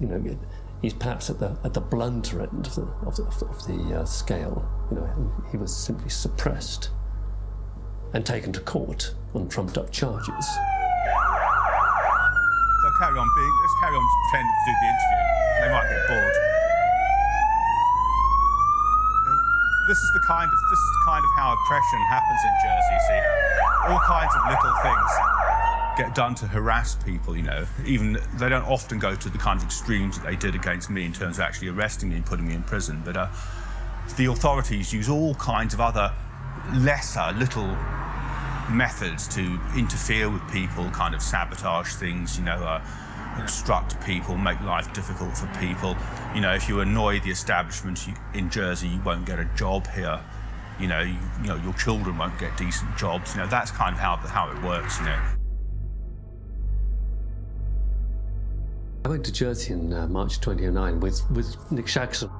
he's perhaps at the blunter end of the scale. He was simply suppressed and taken to court on trumped-up charges. So let's carry on pretending to do the interview. They might get bored. This is the kind of how oppression happens in Jersey. You see, all kinds of little things get done to harass people. Even they don't often go to the kind of extremes that they did against me in terms of actually arresting me and putting me in prison. But the authorities use all kinds of other lesser little methods to interfere with people, kind of sabotage things. Obstruct people, make life difficult for people. If you annoy the establishment in Jersey, you won't get a job here. Your children won't get decent jobs. That's kind of how it works. I went to Jersey in March 2009 with Nick Shaxson.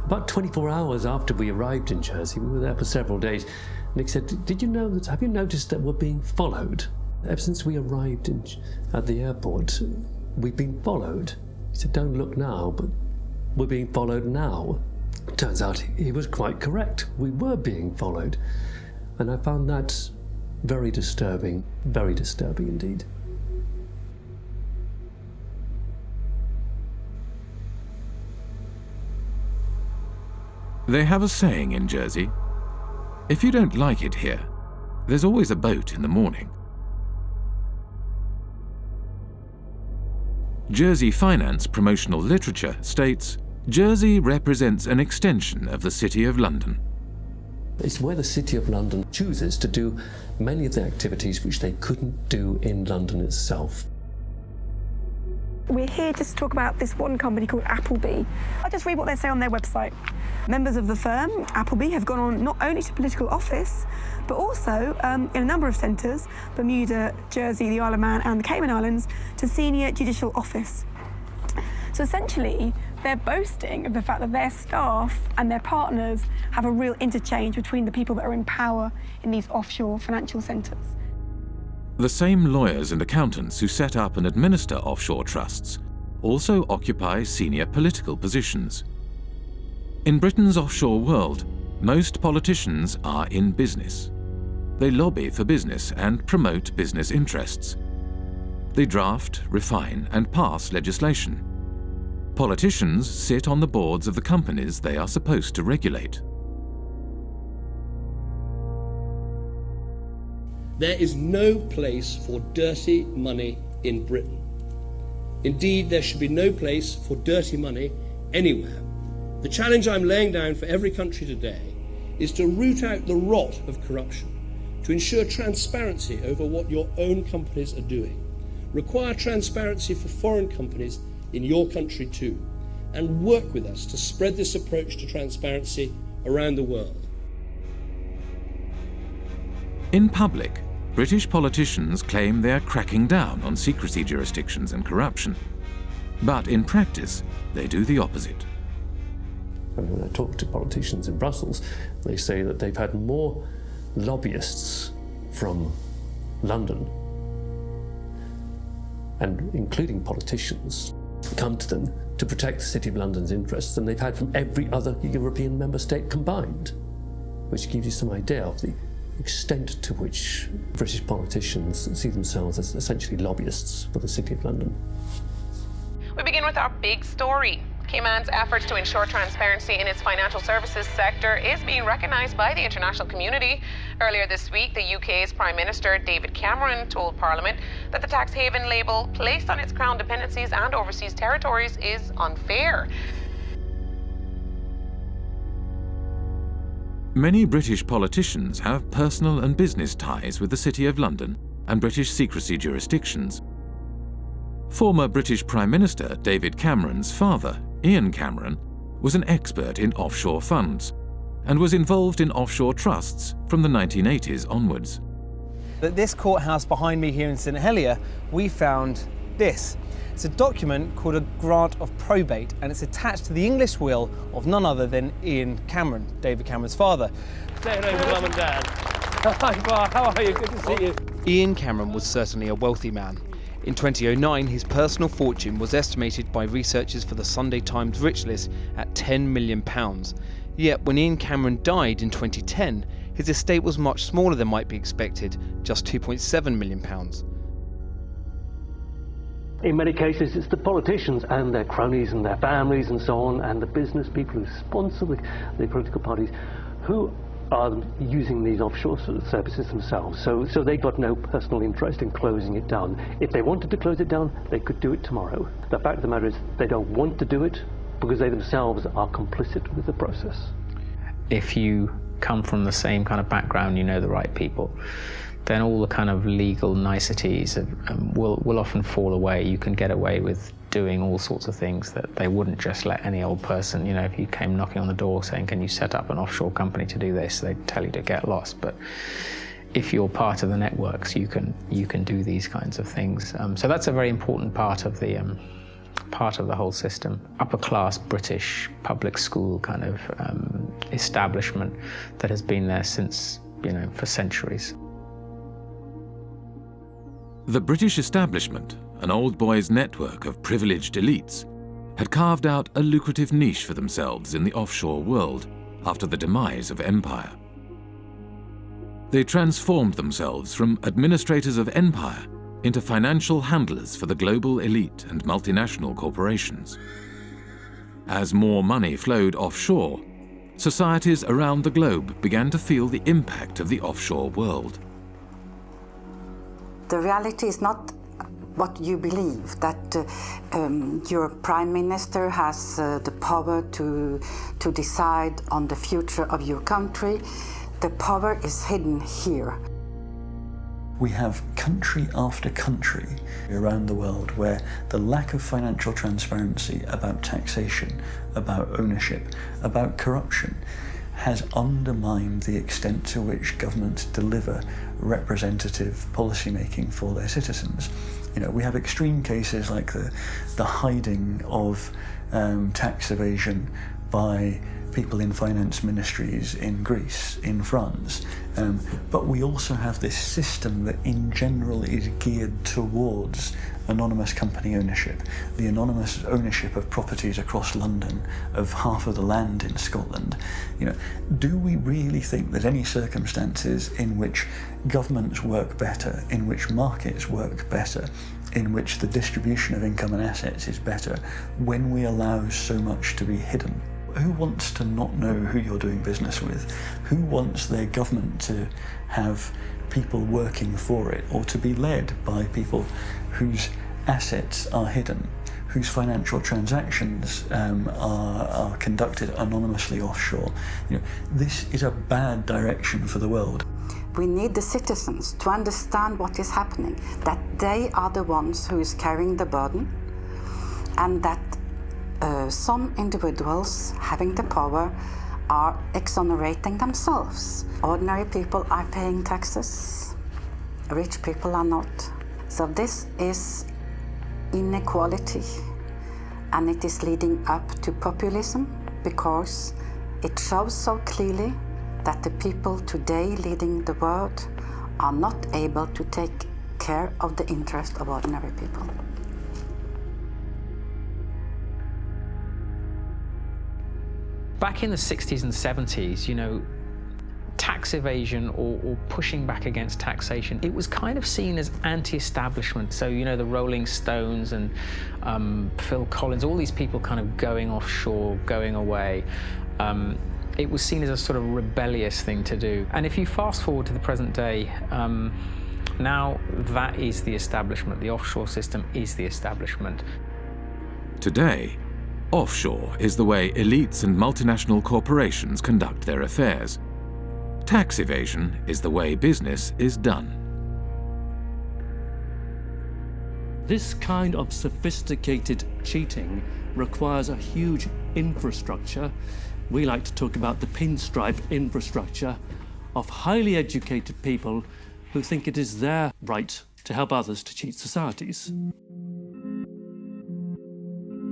About 24 hours after we arrived in Jersey, we were there for several days. Nick said, have you noticed that we're being followed? Ever since we arrived at the airport, we've been followed. He said, don't look now, but we're being followed now. Turns out he was quite correct. We were being followed. And I found that very disturbing indeed. They have a saying in Jersey, if you don't like it here, there's always a boat in the morning. Jersey Finance promotional literature states, Jersey represents an extension of the City of London. It's where the City of London chooses to do many of the activities which they couldn't do in London itself. We're here just to talk about this one company called Appleby. I'll just read what they say on their website. Members of the firm, Appleby, have gone on not only to political office, but also in a number of centres, Bermuda, Jersey, the Isle of Man and the Cayman Islands, to senior judicial office. So essentially, they're boasting of the fact that their staff and their partners have a real interchange between the people that are in power in these offshore financial centres. The same lawyers and accountants who set up and administer offshore trusts also occupy senior political positions. In Britain's offshore world, Most politicians are in business. They lobby for business and promote business interests. They draft, refine, and pass legislation. Politicians sit on the boards of the companies they are supposed to regulate. There is no place for dirty money in Britain. Indeed, there should be no place for dirty money anywhere. The challenge I'm laying down for every country today is to root out the rot of corruption, to ensure transparency over what your own companies are doing, require transparency for foreign companies in your country too, and work with us to spread this approach to transparency around the world. In public, British politicians claim they are cracking down on secrecy jurisdictions and corruption. But in practice, they do the opposite. When I talk to politicians in Brussels, they say that they've had more lobbyists from London, and including politicians, come to them to protect the City of London's interests than they've had from every other European member state combined, which gives you some idea of the extent to which British politicians see themselves as essentially lobbyists for the City of London. We begin with our big story. Cayman's efforts to ensure transparency in its financial services sector is being recognised by the international community. Earlier this week, the UK's Prime Minister David Cameron told Parliament that the tax haven label placed on its crown dependencies and overseas territories is unfair. Many British politicians have personal and business ties with the City of London and British secrecy jurisdictions. Former British Prime Minister David Cameron's father, Ian Cameron, was an expert in offshore funds and was involved in offshore trusts from the 1980s onwards. At this courthouse behind me here in St Helier, we found this. It's a document called a grant of probate, and it's attached to the English will of none other than Ian Cameron, David Cameron's father. Say hello to Mum and Dad. Hi, Bar, how are you? Good to see you. Ian Cameron was certainly a wealthy man. In 2009, his personal fortune was estimated by researchers for the Sunday Times Rich List at £10 million. Yet when Ian Cameron died in 2010, his estate was much smaller than might be expected, just £2.7 million. In many cases, it's the politicians and their cronies and their families and so on, and the business people who sponsor the political parties who are using these offshore services themselves. So they've got no personal interest in closing it down. If they wanted to close it down, they could do it tomorrow. The fact of the matter is they don't want to do it because they themselves are complicit with the process. If you come from the same kind of background, you know the right people, then all the kind of legal niceties will often fall away. You can get away with doing all sorts of things that they wouldn't just let any old person, you know, if you came knocking on the door saying, can you set up an offshore company to do this, they'd tell you to get lost. But if you're part of the networks, you can do these kinds of things. So that's a very important part of the whole system. Upper class British public school kind of establishment that has been there since, you know, for centuries. The British establishment, an old boys' network of privileged elites, had carved out a lucrative niche for themselves in the offshore world after the demise of empire. They transformed themselves from administrators of empire into financial handlers for the global elite and multinational corporations. As more money flowed offshore, societies around the globe began to feel the impact of the offshore world. The reality is not what you believe, that your prime minister has the power to decide on the future of your country. The power is hidden here. We have country after country around the world where the lack of financial transparency about taxation, about ownership, about corruption has undermined the extent to which governments deliver representative policymaking for their citizens. You know, we have extreme cases like the hiding of tax evasion by people in finance ministries in Greece, in France. But we also have this system that in general is geared towards anonymous company ownership, the anonymous ownership of properties across London, of half of the land in Scotland. You know, do we really think there's any circumstances in which governments work better, in which markets work better, in which the distribution of income and assets is better, when we allow so much to be hidden? Who wants to not know who you're doing business with? Who wants their government to have people working for it, or to be led by people whose assets are hidden, whose financial transactions are conducted anonymously offshore? You know, this is a bad direction for the world. We need the citizens to understand what is happening, that they are the ones who is carrying the burden, and that some individuals having the power are exonerating themselves. Ordinary people are paying taxes, rich people are not. So this is inequality, and it is leading up to populism, because it shows so clearly that the people today leading the world are not able to take care of the interest of ordinary people. Back in the 60s and 70s, you know, tax evasion or pushing back against taxation, it was kind of seen as anti-establishment. So, you know, the Rolling Stones and Phil Collins, all these people kind of going offshore, going away. It was seen as a sort of rebellious thing to do. And if you fast forward to the present day, now that is the establishment. The offshore system is the establishment. Today, offshore is the way elites and multinational corporations conduct their affairs. Tax evasion is the way business is done. This kind of sophisticated cheating requires a huge infrastructure. We like to talk about the pinstripe infrastructure of highly educated people who think it is their right to help others to cheat societies.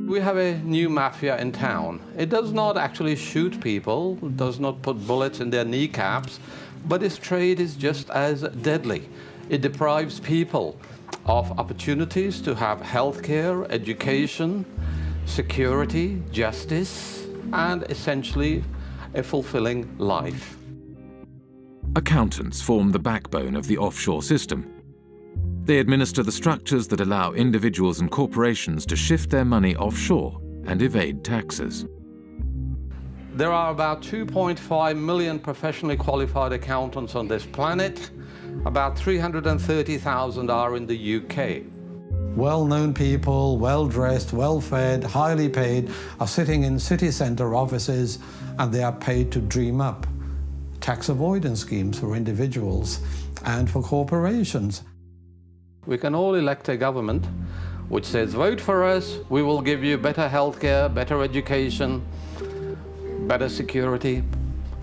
We have a new mafia in town. It does not actually shoot people, does not put bullets in their kneecaps, but its trade is just as deadly. It deprives people of opportunities to have healthcare, education, security, justice, and essentially a fulfilling life. Accountants form the backbone of the offshore system. They administer the structures that allow individuals and corporations to shift their money offshore and evade taxes. There are about 2.5 million professionally qualified accountants on this planet. About 330,000 are in the UK. Well-known people, well-dressed, well-fed, highly paid, are sitting in city centre offices, and they are paid to dream up tax avoidance schemes for individuals and for corporations. We can all elect a government which says, vote for us, we will give you better healthcare, better education, better security.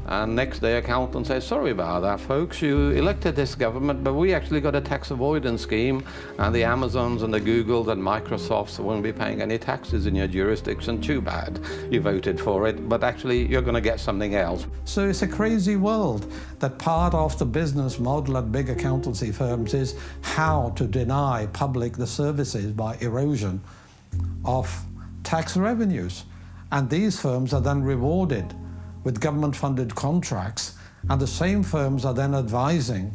And next day accountant says, sorry about that, folks, you elected this government, but we actually got a tax avoidance scheme, and the Amazons and the Googles and Microsofts won't be paying any taxes in your jurisdiction. Too bad. You voted for it, but actually you're going to get something else. So it's a crazy world that part of the business model at big accountancy firms is how to deny public the services by erosion of tax revenues. And these firms are then rewarded with government-funded contracts, and the same firms are then advising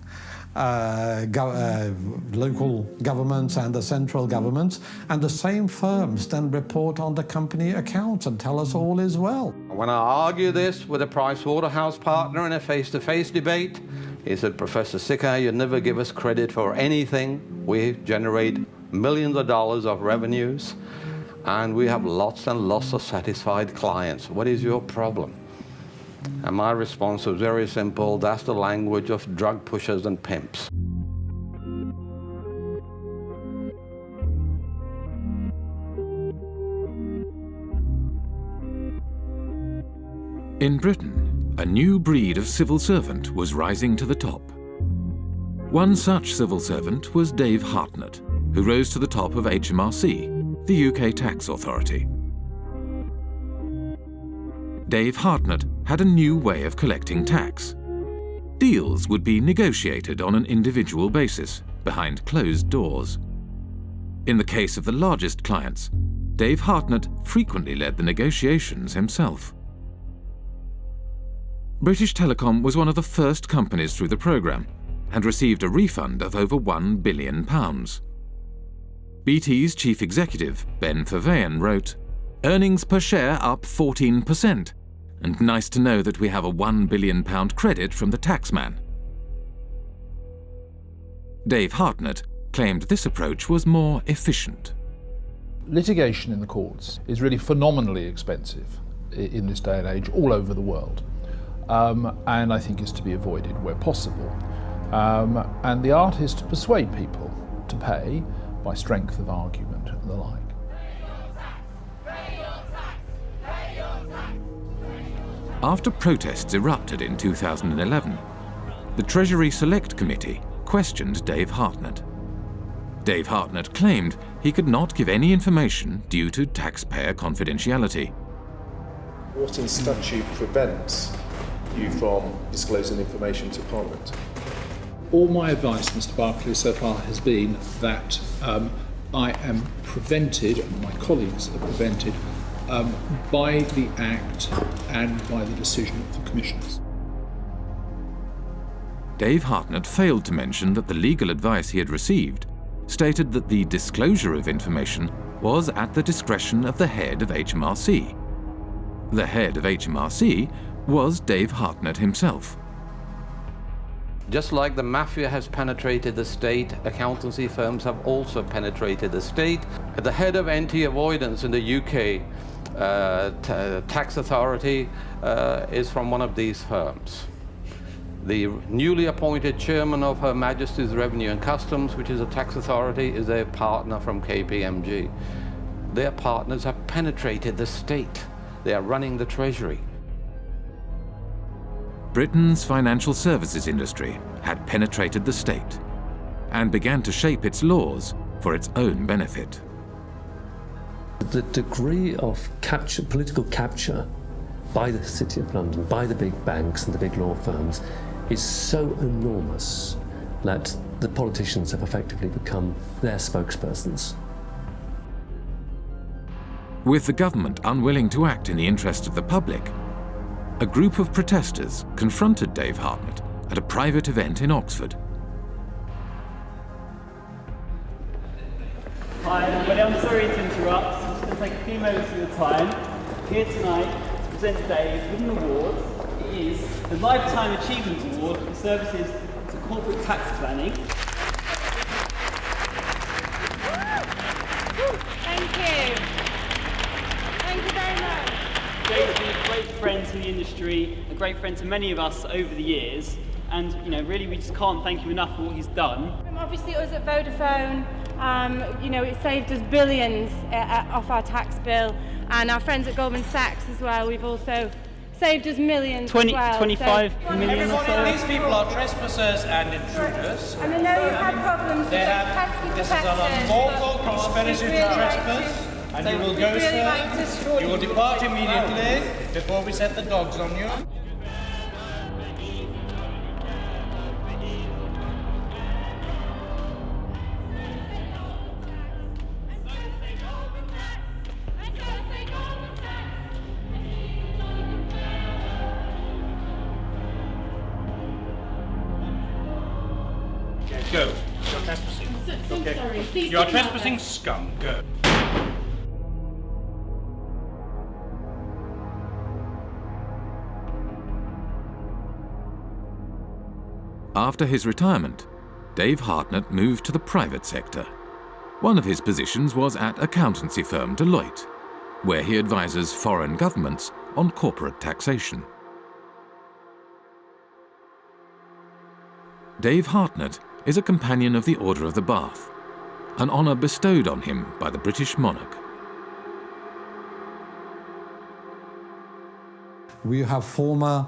local governments and the central governments, and the same firms then report on the company accounts and tell us all is well. When I argue this with a Pricewaterhouse partner in a face-to-face debate, he said, Professor Sicker, you never give us credit for anything. We generate millions of dollars of revenues, and we have lots and lots of satisfied clients. What is your problem? And my response was very simple: that's the language of drug pushers and pimps. In Britain, a new breed of civil servant was rising to the top. One such civil servant was Dave Hartnett, who rose to the top of HMRC, the UK tax authority. Dave Hartnett had a new way of collecting tax. Deals would be negotiated on an individual basis, behind closed doors. In the case of the largest clients, Dave Hartnett frequently led the negotiations himself. British Telecom was one of the first companies through the programme and received a refund of over £1 billion. BT's chief executive, Ben Verweyen, wrote, "Earnings per share up 14%, and nice to know that we have a £1 billion credit from the taxman." Dave Hartnett claimed this approach was more efficient. Litigation in the courts is really phenomenally expensive in this day and age all over the world, and I think is to be avoided where possible. And the art is to persuade people to pay by strength of argument and the like. After protests erupted in 2011, the Treasury Select Committee questioned Dave Hartnett. Dave Hartnett claimed he could not give any information due to taxpayer confidentiality. What in statute prevents you from disclosing information to Parliament? All my advice, Mr. Barclay, so far has been that I am prevented, and my colleagues are prevented, by the Act and by the decision of the Commissioners. Dave Hartnett failed to mention that the legal advice he had received stated that the disclosure of information was at the discretion of the head of HMRC. The head of HMRC was Dave Hartnett himself. Just like the mafia has penetrated the state, accountancy firms have also penetrated the state. The head of anti-avoidance in the UK tax authority is from one of these firms. The newly appointed chairman of Her Majesty's Revenue and Customs, which is a tax authority, is a partner from KPMG. Their partners have penetrated the state. They are running the Treasury. Britain's financial services industry had penetrated the state and began to shape its laws for its own benefit. The degree of political capture by the City of London, by the big banks and the big law firms, is so enormous that the politicians have effectively become their spokespersons. With the government unwilling to act in the interest of the public, a group of protesters confronted Dave Hartnett at a private event in Oxford. Hi everybody, I'm sorry to interrupt. I'm just going to take a few moments of your time. Here tonight to present Dave with an award. It is the Lifetime Achievement Award for services to corporate tax planning. Thank you. Thank you very much. Dave's been a great friend to the industry, a great friend to many of us over the years, and really we just can't thank him enough for what he's done. Obviously us at Vodafone, it saved us billions off our tax bill, and our friends at Goldman Sachs as well, we've also saved us millions 25 million or so. These people are trespassers and intruders. And I know you've had problems with pesky This is an unlawful conspiracy to trespass. And you will go, sir. You will depart immediately before we set the dogs on you. Go. You're trespassing. So sorry. Please You are trespassing, scum. Go. After his retirement, Dave Hartnett moved to the private sector. One of his positions was at accountancy firm Deloitte, where he advises foreign governments on corporate taxation. Dave Hartnett is a companion of the Order of the Bath, an honour bestowed on him by the British monarch. We have former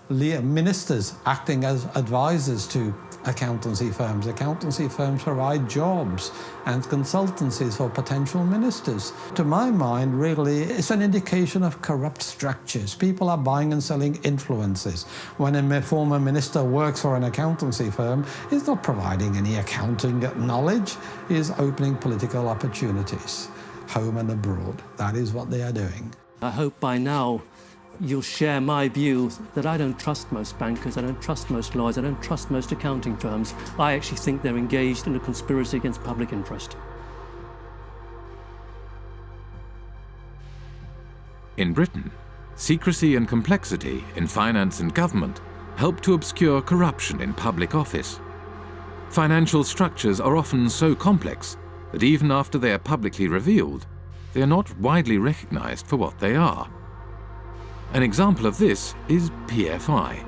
ministers acting as advisors to accountancy firms. Accountancy firms provide jobs and consultancies for potential ministers. To my mind, really, it's an indication of corrupt structures. People are buying and selling influences. When a former minister works for an accountancy firm, he's not providing any accounting knowledge, he's opening political opportunities, home and abroad. That is what they are doing. I hope by now you'll share my view that I don't trust most bankers, I don't trust most lawyers, I don't trust most accounting firms. I actually think they're engaged in a conspiracy against public interest. In Britain, secrecy and complexity in finance and government help to obscure corruption in public office. Financial structures are often so complex that even after they are publicly revealed, they are not widely recognized for what they are. An example of this is PFI,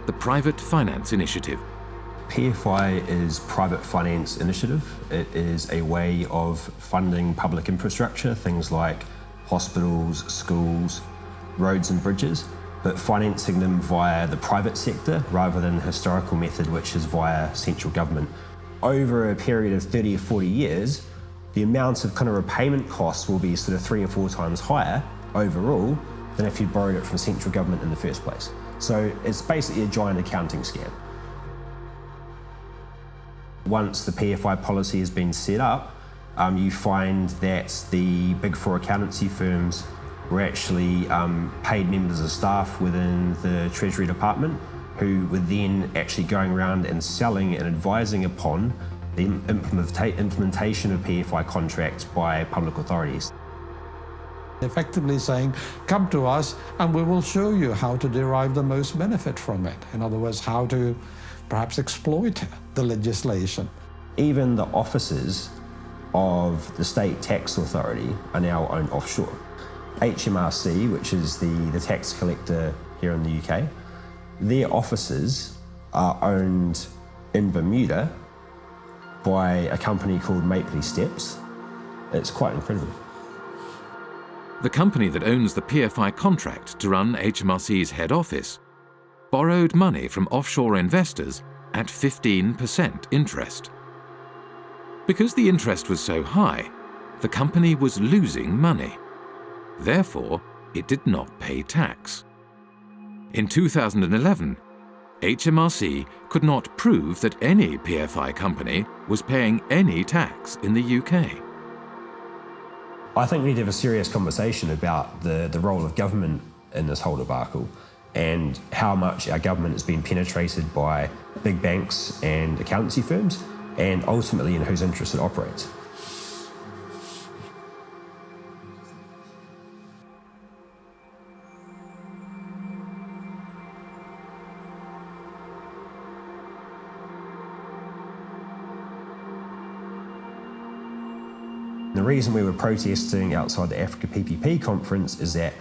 the Private Finance Initiative. PFI is Private Finance Initiative. It is a way of funding public infrastructure, things like hospitals, schools, roads and bridges, but financing them via the private sector rather than the historical method, which is via central government. Over a period of 30 or 40 years, the amount of kind of repayment costs will be sort of 3 or 4 times higher overall than if you borrowed it from central government in the first place. So it's basically a giant accounting scam. Once the PFI policy has been set up, you find that the big 4 accountancy firms were actually paid members of staff within the Treasury Department who were then actually going around and selling and advising upon the implementation of PFI contracts by public authorities. Effectively saying, come to us and we will show you how to derive the most benefit from it. In other words, how to perhaps exploit the legislation. Even the offices of the state tax authority are now owned offshore. HMRC, which is the tax collector here in the UK, their offices are owned in Bermuda by a company called Mapley Steps. It's quite incredible. The company that owns the PFI contract to run HMRC's head office borrowed money from offshore investors at 15% interest. Because the interest was so high, the company was losing money. Therefore, it did not pay tax. In 2011, HMRC could not prove that any PFI company was paying any tax in the UK. I think we need to have a serious conversation about the role of government in this whole debacle and how much our government has been penetrated by big banks and accountancy firms and ultimately in whose interest it operates. The reason we were protesting outside the Africa PPP conference is that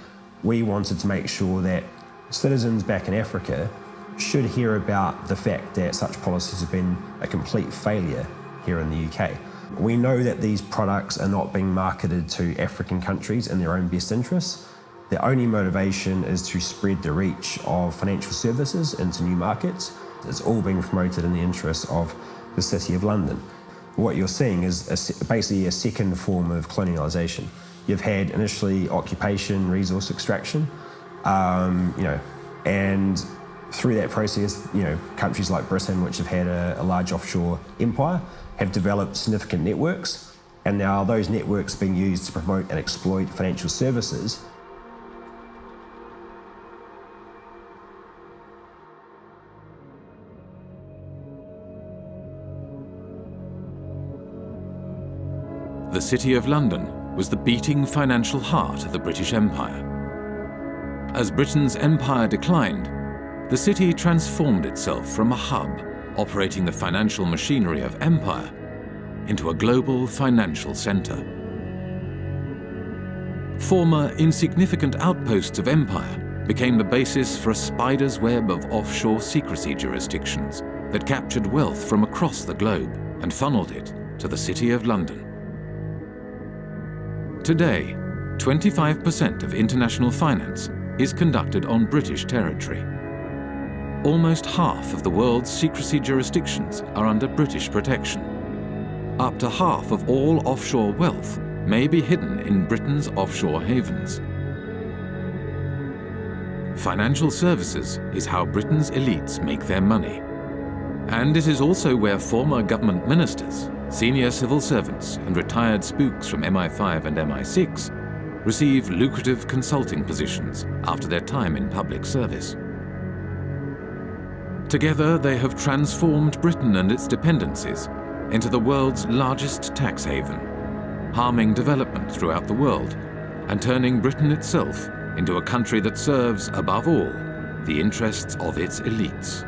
we wanted to make sure that citizens back in Africa should hear about the fact that such policies have been a complete failure here in the UK. We know that these products are not being marketed to African countries in their own best interests. Their only motivation is to spread the reach of financial services into new markets. It's all being promoted in the interest of the City of London. What you're seeing is basically a second form of colonialisation. You've had initially occupation, resource extraction, and through that process, countries like Britain, which have had a large offshore empire, have developed significant networks, and now those networks are being used to promote and exploit financial services. The City of London was the beating financial heart of the British Empire. As Britain's empire declined, the city transformed itself from a hub operating the financial machinery of empire into a global financial centre. Former insignificant outposts of empire became the basis for a spider's web of offshore secrecy jurisdictions that captured wealth from across the globe and funneled it to the City of London. Today, 25% of international finance is conducted on British territory. almost half of the world's secrecy jurisdictions are under British protection. Up to half of all offshore wealth may be hidden in Britain's offshore havens. Financial services is how Britain's elites make their money. And it is also where former government ministers, senior civil servants and retired spooks from MI5 and MI6 receive lucrative consulting positions after their time in public service. Together, they have transformed Britain and its dependencies into the world's largest tax haven, harming development throughout the world and turning Britain itself into a country that serves, above all, the interests of its elites.